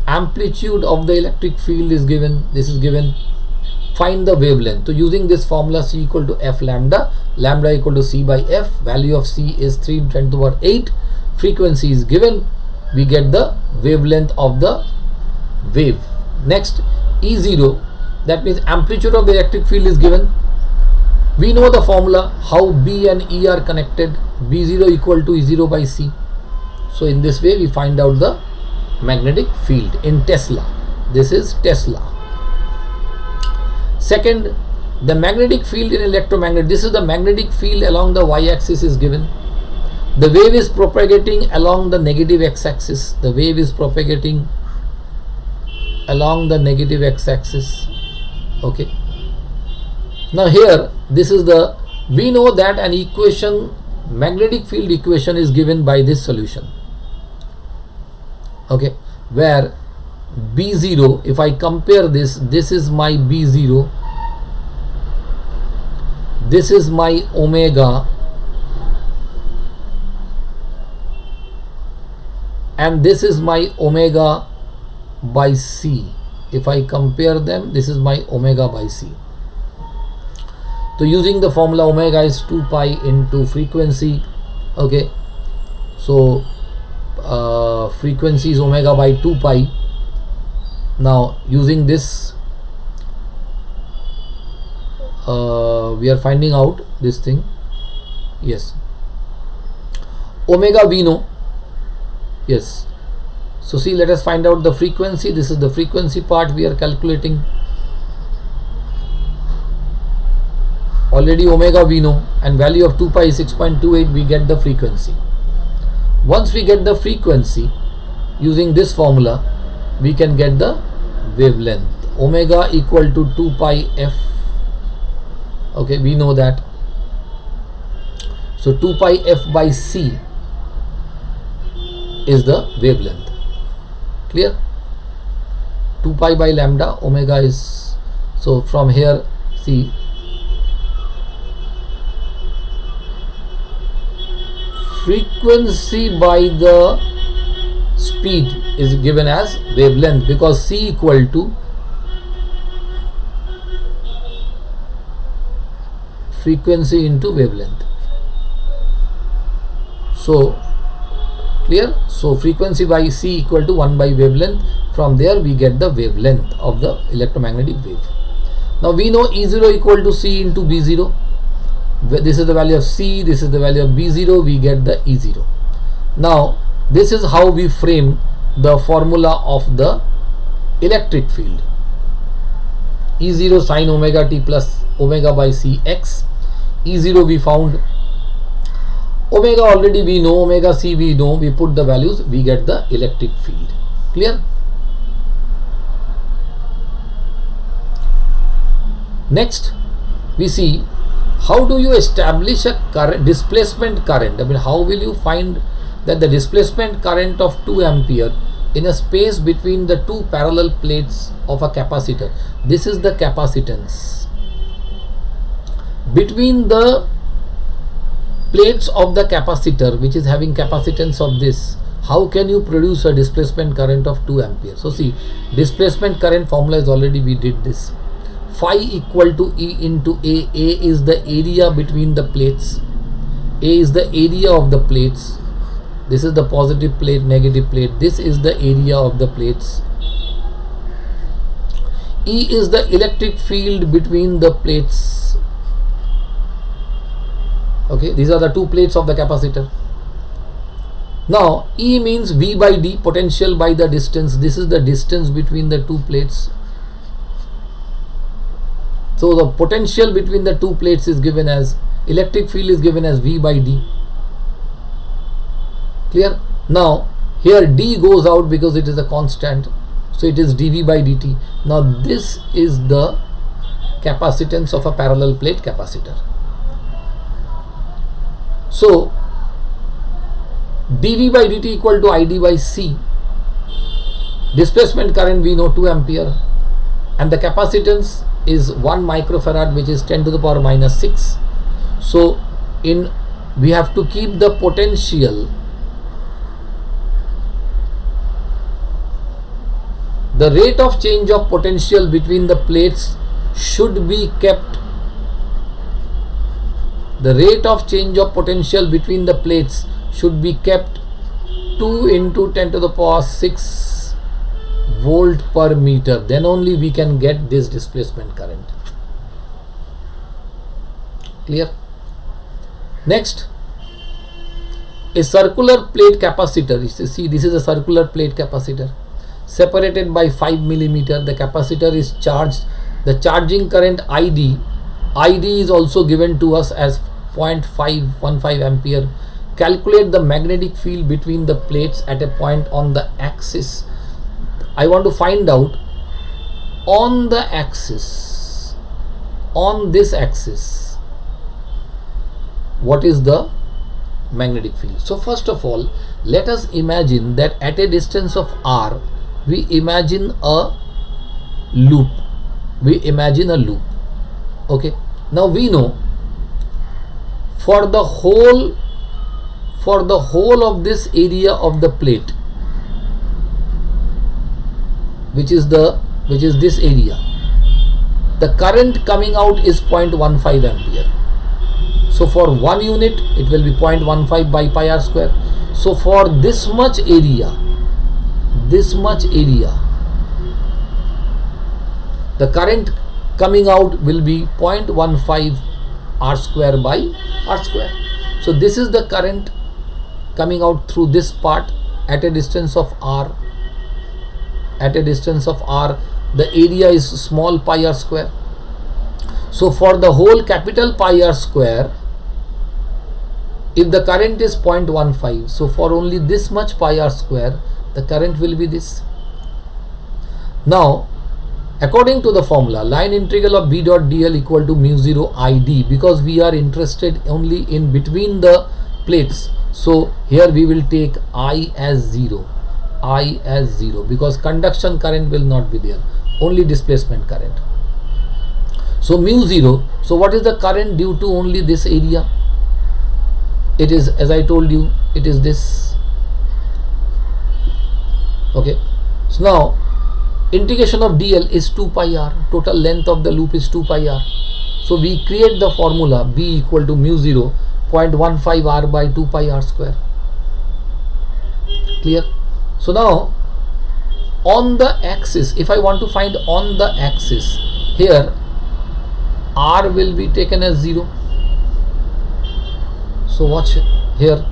Amplitude of the electric field is given, this is given. Find the wavelength. So using this formula, C equal to F lambda, lambda equal to C by F, value of C is 3 × 10⁸, frequency is given, we get the wavelength of the wave. Next, E0, that means amplitude of the electric field is given. We know the formula, how B and E are connected, B0 equal to E0 by C. So in this way we find out the magnetic field in Tesla. This is Tesla. Second, the magnetic field in electromagnet, this is the magnetic field along the y-axis is given. The wave is propagating along the negative x-axis. The wave is propagating along the negative x-axis. Okay. Now here, this is the, we know that an equation, magnetic field equation is given by this solution. Okay. Where B0, if I compare this, this is my B0, this is my omega, and this is my omega by C. If I compare them, this is my omega by C. So using the formula, omega is 2 pi into frequency. Okay. So frequency is omega by 2 pi. Now using this, we are finding out this thing. Yes. Omega we know. Yes. So see, let us find out the frequency. This is the frequency part we are calculating. Already omega we know, and value of 2 pi is 6.28. We get the frequency. Once we get the frequency, using this formula, we can get the wavelength. Omega equal to 2 pi f. Okay, we know that. So 2 pi f by c is the wavelength. Clear? 2 pi by lambda, omega is, so from here, see, frequency by the speed is given as wavelength, because c equal to frequency into wavelength. So clear? So frequency by c equal to 1 by wavelength. From there we get the wavelength of the electromagnetic wave. Now we know E0 equal to c into B0. this is the value of C, this is the value of B0, we get the E0. Now this is how we frame the formula of the electric field. E0 sine omega t plus omega by C x. E0 we found, omega already we know, omega C we know, we put the values, we get the electric field. Clear? Next we see, how do you establish a current, displacement current? I mean, how will you find that the displacement current of 2 ampere in a space between the two parallel plates of a capacitor? This is the capacitance. Between the plates of the capacitor, which is having capacitance of this, how can you produce a displacement current of 2 ampere? So see, displacement current formula is already, we did this. Phi equal to E into A. A is the area between the plates. A is the area of the plates. This is the positive plate, negative plate. This is the area of the plates. E is the electric field between the plates. Okay, these are the two plates of the capacitor. Now E means V by D, potential by the distance. This is the distance between the two plates. So the potential between the two plates is given as, electric field is given as V by D. Clear? Now here D goes out because it is a constant, so it is dV by dt. Now this is the capacitance of a parallel plate capacitor. So dV by dt equal to ID by C. Displacement current we know 2 ampere, and the capacitance is 1 microfarad, which is 10 to the power minus 6. So we have to keep the potential, the rate of change of potential between the plates should be kept, the rate of change of potential between the plates should be kept 2 into 10 to the power 6 volt per meter. Then only we can get this displacement current. Clear? Next, a circular plate capacitor. See, this is a circular plate capacitor separated by 5 millimeter. The capacitor is charged. The charging current ID is also given to us as 0.515 ampere. Calculate the magnetic field between the plates at a point on the axis. I want to find out on the axis, on this axis, what is the magnetic field. So first of all, let us imagine that at a distance of r, we imagine a loop. Okay. Now we know for the whole of this area of the plate, which is this area, the current coming out is 0.15 ampere. So for 1 unit it will be 0.15 by pi r square. So for this much area, the current coming out will be 0.15 r square by r square. So this is the current coming out through this part at a distance of r. At a distance of r, the area is small pi r square. So for the whole capital pi r square, if the current is 0.15, so for only this much pi r square, the current will be this. Now according to the formula, line integral of B dot dl equal to mu 0 ID, because we are interested only in between the plates, so here we will take I as 0, because conduction current will not be there, only displacement current. So mu 0, so what is the current due to only this area? It is, as I told you, it is this. Okay, so now integration of dl is 2 pi r, total length of the loop is 2 pi r. So we create the formula B equal to mu 0 0.15 r by 2 pi r square. Clear? So now on the axis, if I want to find on the axis, here r will be taken as 0, So watch here.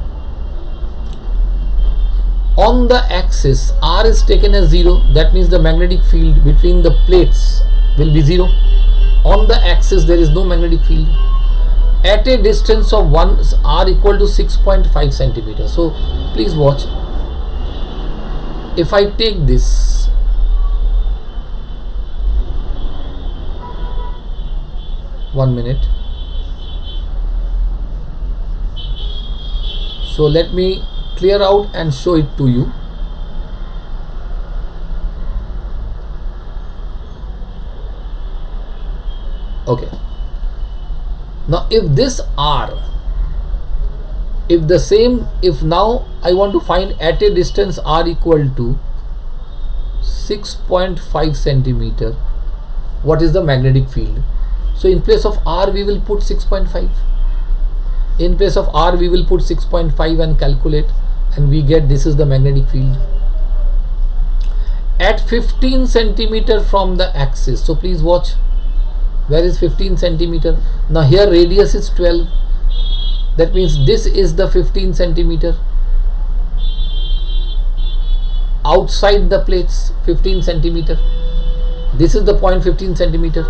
On the axis, R is taken as 0. That means the magnetic field between the plates will be 0. On the axis, there is no magnetic field. At a distance of 1, R equal to 6.5 centimeters. So please watch. If I take this, one minute. So let me clear out and show it to you. Okay. Now if this R, if now I want to find at a distance R equal to 6.5 centimeter, what is the magnetic field? So in place of R we will put 6.5. In place of R we will put 6.5 and calculate, and we get this is the magnetic field. At 15 centimeter from the axis. So please watch. Where is 15 centimeter? Now here radius is 12. That means this is the 15 centimeter. Outside the plates, 15 centimeter. This is the point 15 centimeter.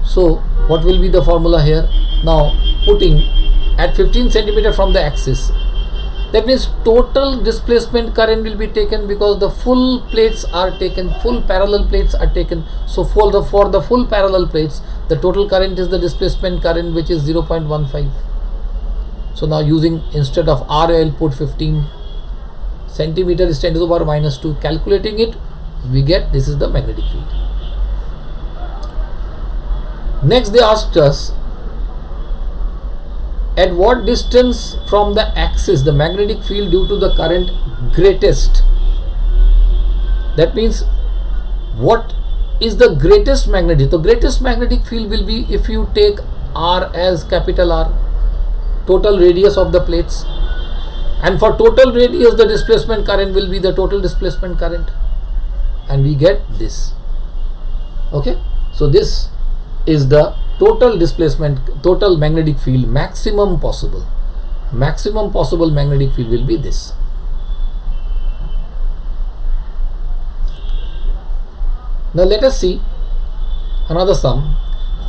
So what will be the formula here? Now putting at 15 centimeter from the axis. That means total displacement current will be taken because the full plates are taken, full parallel plates are taken. So for the full parallel plates, the total current is the displacement current, which is 0.15. So now using, instead of R I will put 15 centimeter is 10 to the power minus 2. Calculating it, we get this is the magnetic field. Next they asked us, at what distance from the axis the magnetic field due to the current greatest? That means what is the greatest magnetic? The greatest magnetic field will be if you take R as capital R, total radius of the plates, and for total radius the displacement current will be the total displacement current, and we get this. Okay, so this is the total displacement, total magnetic field, maximum possible magnetic field will be this. Now let us see another sum.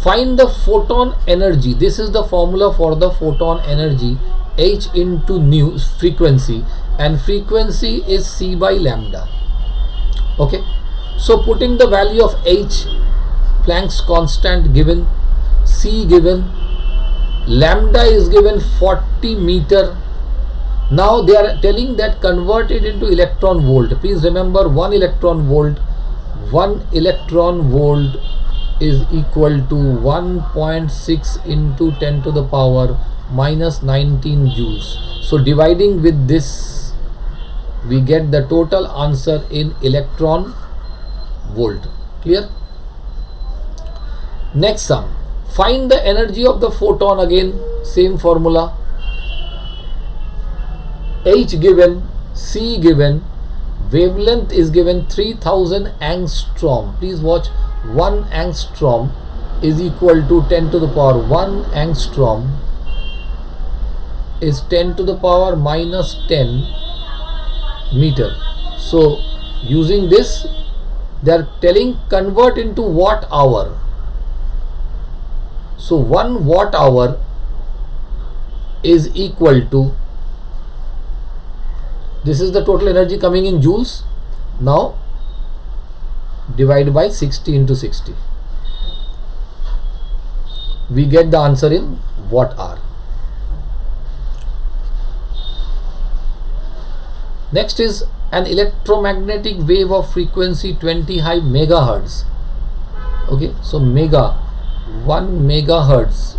Find the photon energy. This is the formula for the photon energy, h into nu, frequency, and frequency is c by lambda. Okay, so putting the value of h, Planck's constant given, c given, lambda is given 40 meter. Now they are telling that convert it into electron volt. Please remember, 1 electron volt is equal to 1.6 into 10 to the power minus 19 joules. So dividing with this, we get the total answer in electron volt. Clear? Next sum. Find the energy of the photon. Again same formula. H given, C given, wavelength is given 3000 angstrom. Please watch. 1 angstrom is equal to 10 to the power 1 angstrom is 10 to the power minus 10 meter. So using this, they are telling convert into watt hour. So 1 watt hour is equal to, this is the total energy coming in joules. Now divide by 60 into 60. We get the answer in watt hour. Next is an electromagnetic wave of frequency 20 high megahertz. Okay, so 1 megahertz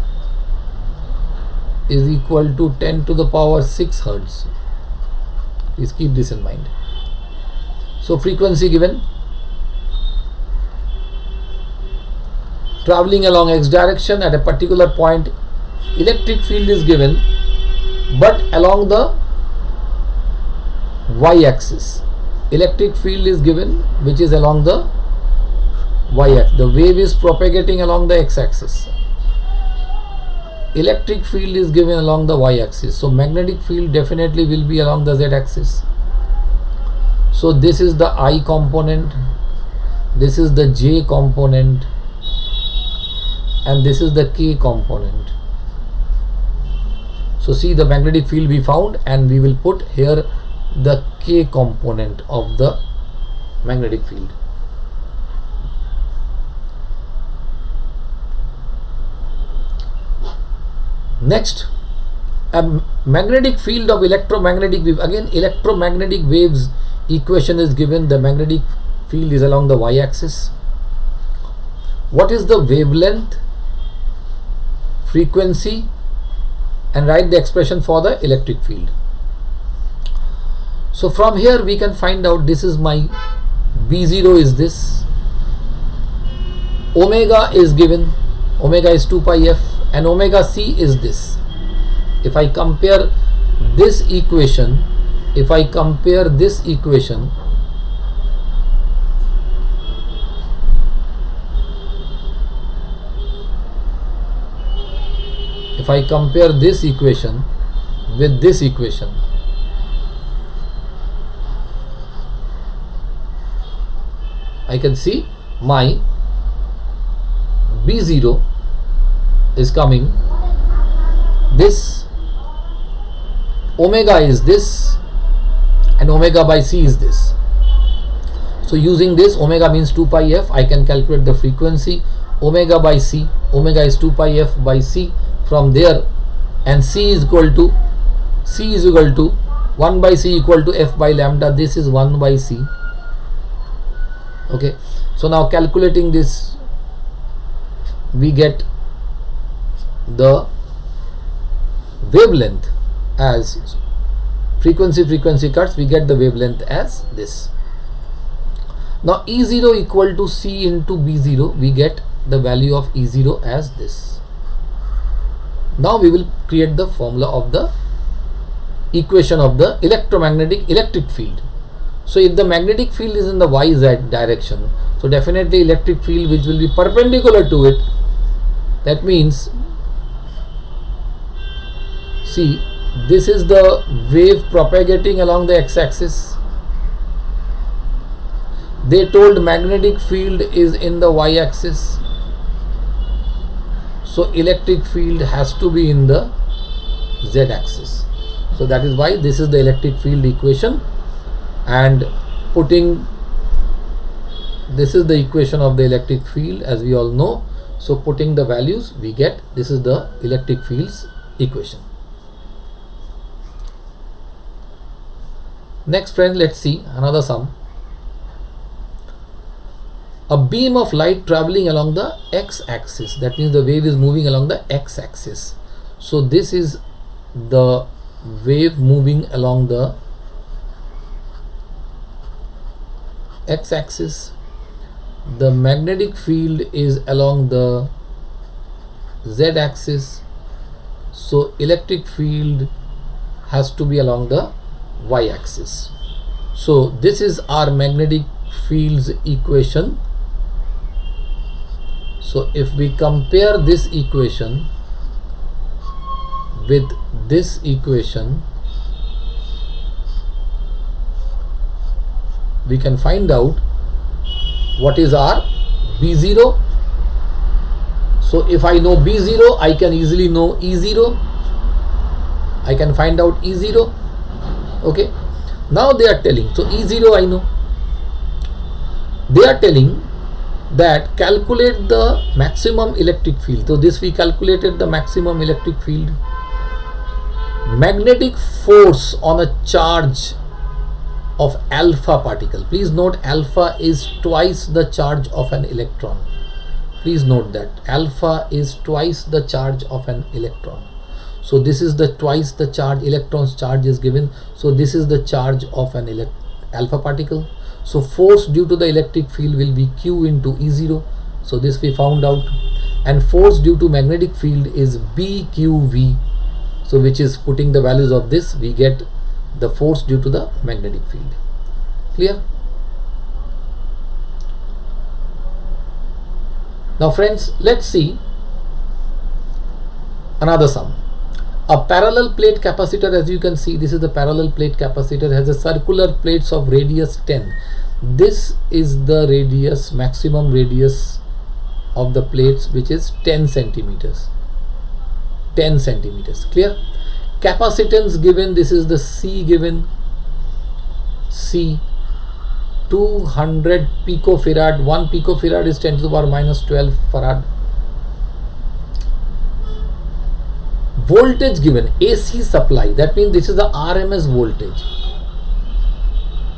is equal to 10 to the power 6 hertz. Please keep this in mind. So frequency given, traveling along x direction at a particular point, electric field is given but along the y-axis. Electric field is given which is along the y-axis. The wave is propagating along the x-axis. electric field is given along the y-axis, so magnetic field definitely will be along the z-axis. So this is the I component, this is the J component, and this is the K component. So see the magnetic field we found, and we will put here the K component of the magnetic field. Next, a magnetic field of electromagnetic wave. Again, electromagnetic waves equation is given. The magnetic field is along the y-axis. What is the wavelength, frequency, and write the expression for the electric field. So from here we can find out, this is my B0 is this, omega is given, omega is 2 pi f, and omega c is this. If I compare this equation, if I compare this equation with this equation, I can see my B0 is coming, this omega is this, and omega by c is this. So using this, omega means 2 pi f, I can calculate the frequency, omega by c, omega is 2 pi f by c from there, and c is equal to 1 by c equal to f by lambda. This is 1 by c. Okay, so now calculating this, we get the wavelength as frequency cuts, we get the wavelength as this. Now E0 equal to C into B0, we get the value of E0 as this. Now we will create the formula of the equation of the electric field. So if the magnetic field is in the YZ direction, so definitely electric field which will be perpendicular to it, that means, see, this is the wave propagating along the x-axis. They told magnetic field is in the y-axis, so electric field has to be in the z-axis. So that is why this is the electric field equation, and putting, this is the equation of the electric field as we all know. So putting the values, we get, this is the electric field's equation. Next friend, let's see another sum. A beam of light traveling along the x-axis, that means the wave is moving along the x-axis. So this is the wave moving along the x-axis. The magnetic field is along the z-axis, so electric field has to be along the y-axis. So this is our magnetic field's equation. So if we compare this equation with this equation, we can find out what is our B0. So if I know B0, I can easily know E0. I can find out E0. Okay, now they are telling, so E0 I know. They are telling that calculate the maximum electric field. So this we calculated the maximum electric field. Magnetic force on a charge of alpha particle. Please note, alpha is twice the charge of an electron. Please note that alpha is twice the charge of an electron. So this is the twice the charge, electron's charge is given. So this is the charge of an alpha particle. So force due to the electric field will be Q into E0. So this we found out. And force due to magnetic field is BQV. So which is, putting the values of this, we get the force due to the magnetic field. Clear? Now friends, let's see Another sum. A parallel plate capacitor, as you can see, this is the parallel plate capacitor, has a circular plates of radius 10. This is the radius, maximum radius of the plates, which is 10 centimeters. 10 centimeters. Clear? Capacitance given, this is the C given, C, 200 picofarad. 1 picofarad is 10 to the power minus 12 farad. Voltage given, AC supply, that means this is the RMS voltage.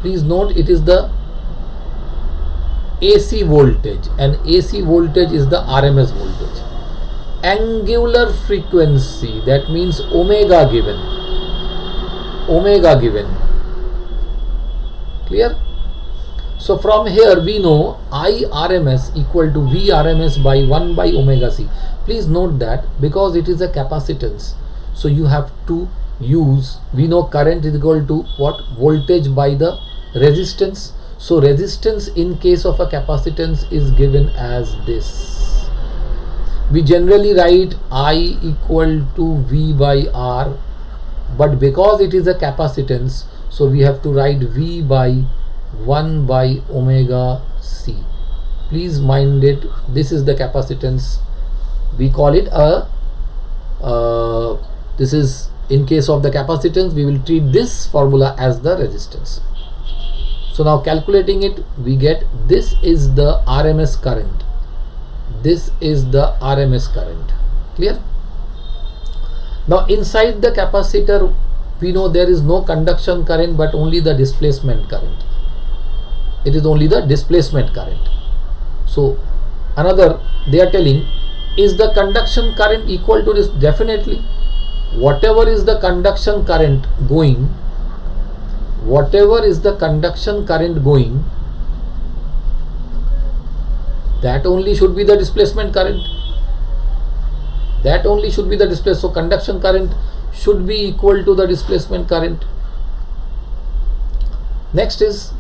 Please note, it is the AC voltage, and AC voltage is the RMS voltage. Angular frequency, that means omega given. Omega given. Clear? So from here we know IRMS equal to VRMS by 1 by omega C. Please note that because it is a capacitance, so you have to use, we know current is equal to what? Voltage by the resistance. So resistance in case of a capacitance is given as this. We generally write I equal to V by R, but because it is a capacitance, so we have to write V by 1 by omega C. Please mind it, this is the capacitance. We call it this is in case of the capacitance, we will treat this formula as the resistance. So now calculating it, we get this is the RMS current. This is the RMS current. Clear? Now inside the capacitor, we know there is no conduction current but only the displacement current. It is only the displacement current. So another, they are telling, is the conduction current equal to this? Definitely. Whatever is the conduction current going, whatever is the conduction current going, that only should be the displacement current. That only should be the displacement. So conduction current should be equal to the displacement current. Next is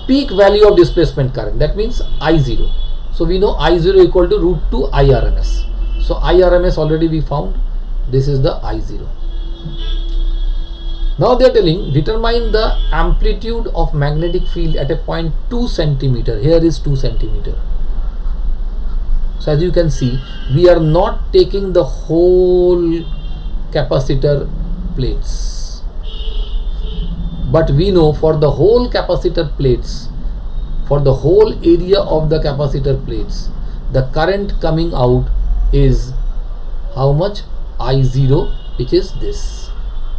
peak value of displacement current, that means I0. So we know I0 equal to root 2 IRMS. So IRMS already we found, this is the I0. Now they are telling, determine the amplitude of magnetic field at a point 2 centimeter. Here is 2 centimeter. So as you can see, we are not taking the whole capacitor plates, but we know for the whole capacitor plates, for the whole area of the capacitor plates, the current coming out is how much? I0, which is this.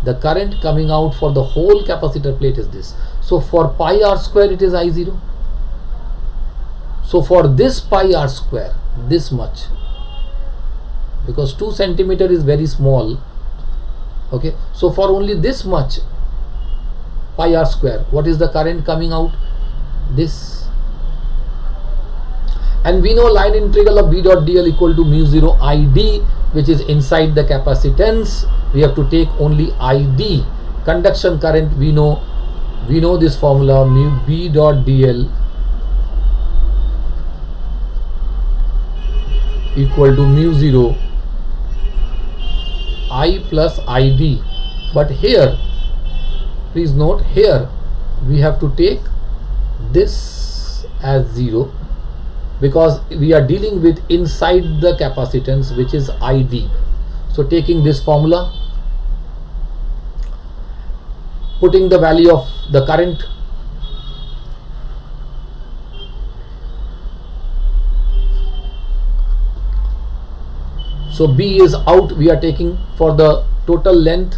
The current coming out for the whole capacitor plate is this. So for pi r square it is I0. So for this pi r square, this much, because 2 centimeter is very small. Okay, so for only this much pi r square, what is the current coming out? This. And we know line integral of B dot dl equal to mu 0 ID, which is inside the capacitance. We have to take only ID. Conduction current, we know this formula, mu B dot dl equal to mu 0 I plus ID. But here, please note, here we have to take this as 0, because we are dealing with inside the capacitance, which is ID. So taking this formula, putting the value of the current, so B is out, we are taking for the total length,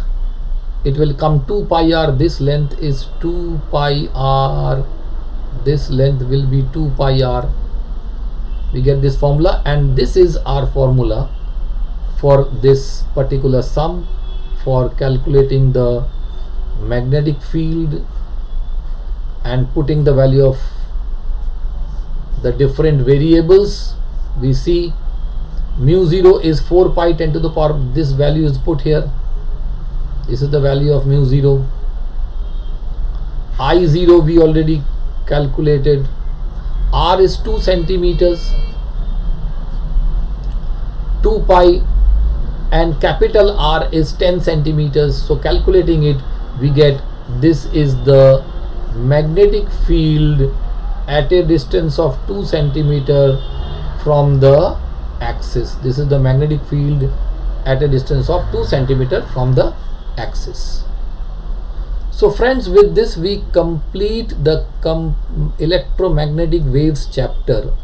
it will come 2 pi r, this length is 2 pi r, this length will be 2 pi r. We get this formula, and this is our formula for this particular sum for calculating the magnetic field and putting the value of the different variables. We see mu 0 is 4 pi 10 to the power, this value is put here. This is the value of mu 0. I0 we already calculated. R is 2 centimeters. 2 2 pi, and capital R is 10 centimeters. So calculating it, we get this is the magnetic field at a distance of 2 centimeter from the axis. This is the magnetic field at a distance of 2 centimeter from the axis. So friends, with this we complete the electromagnetic waves chapter,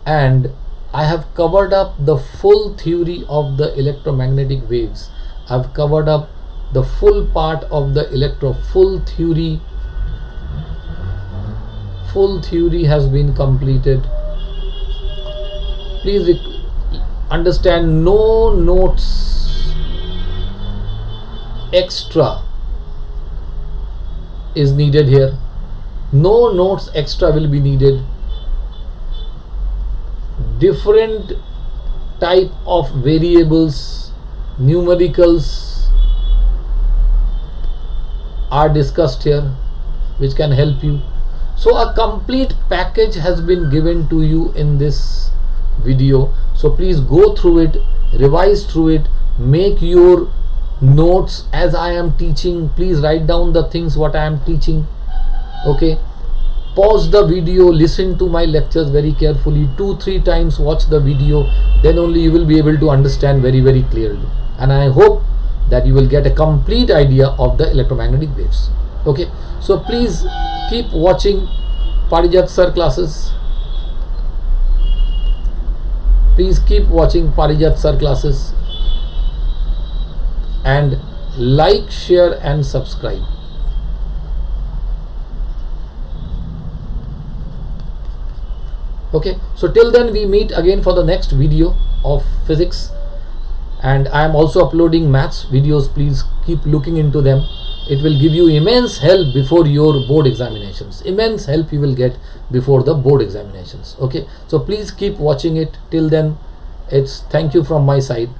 and I have covered up the full theory of the electromagnetic waves. I've covered up the full part of the full theory has been completed. Please understand, no notes extra is needed here. No notes extra will be needed. Different type of variables, numericals are discussed here, which can help you. So a complete package has been given to you in this video. So please go through it, revise through it, make your notes as I am teaching. Please write down the things what I am teaching. Okay, pause the video, listen to my lectures very carefully, 2-3 times watch the video, then only you will be able to understand very clearly, and I hope that you will get a complete idea of the electromagnetic waves. Okay, so please keep watching Parijat sir classes. Please keep watching Parijat sir classes, and like, share and subscribe. Okay, so till then we meet again for the next video of physics, and I am also uploading maths videos. Please keep looking into them. It will give you immense help before your board examinations. Immense help you will get before the board examinations. Okay, so please keep watching it. Till then, it's thank you from my side.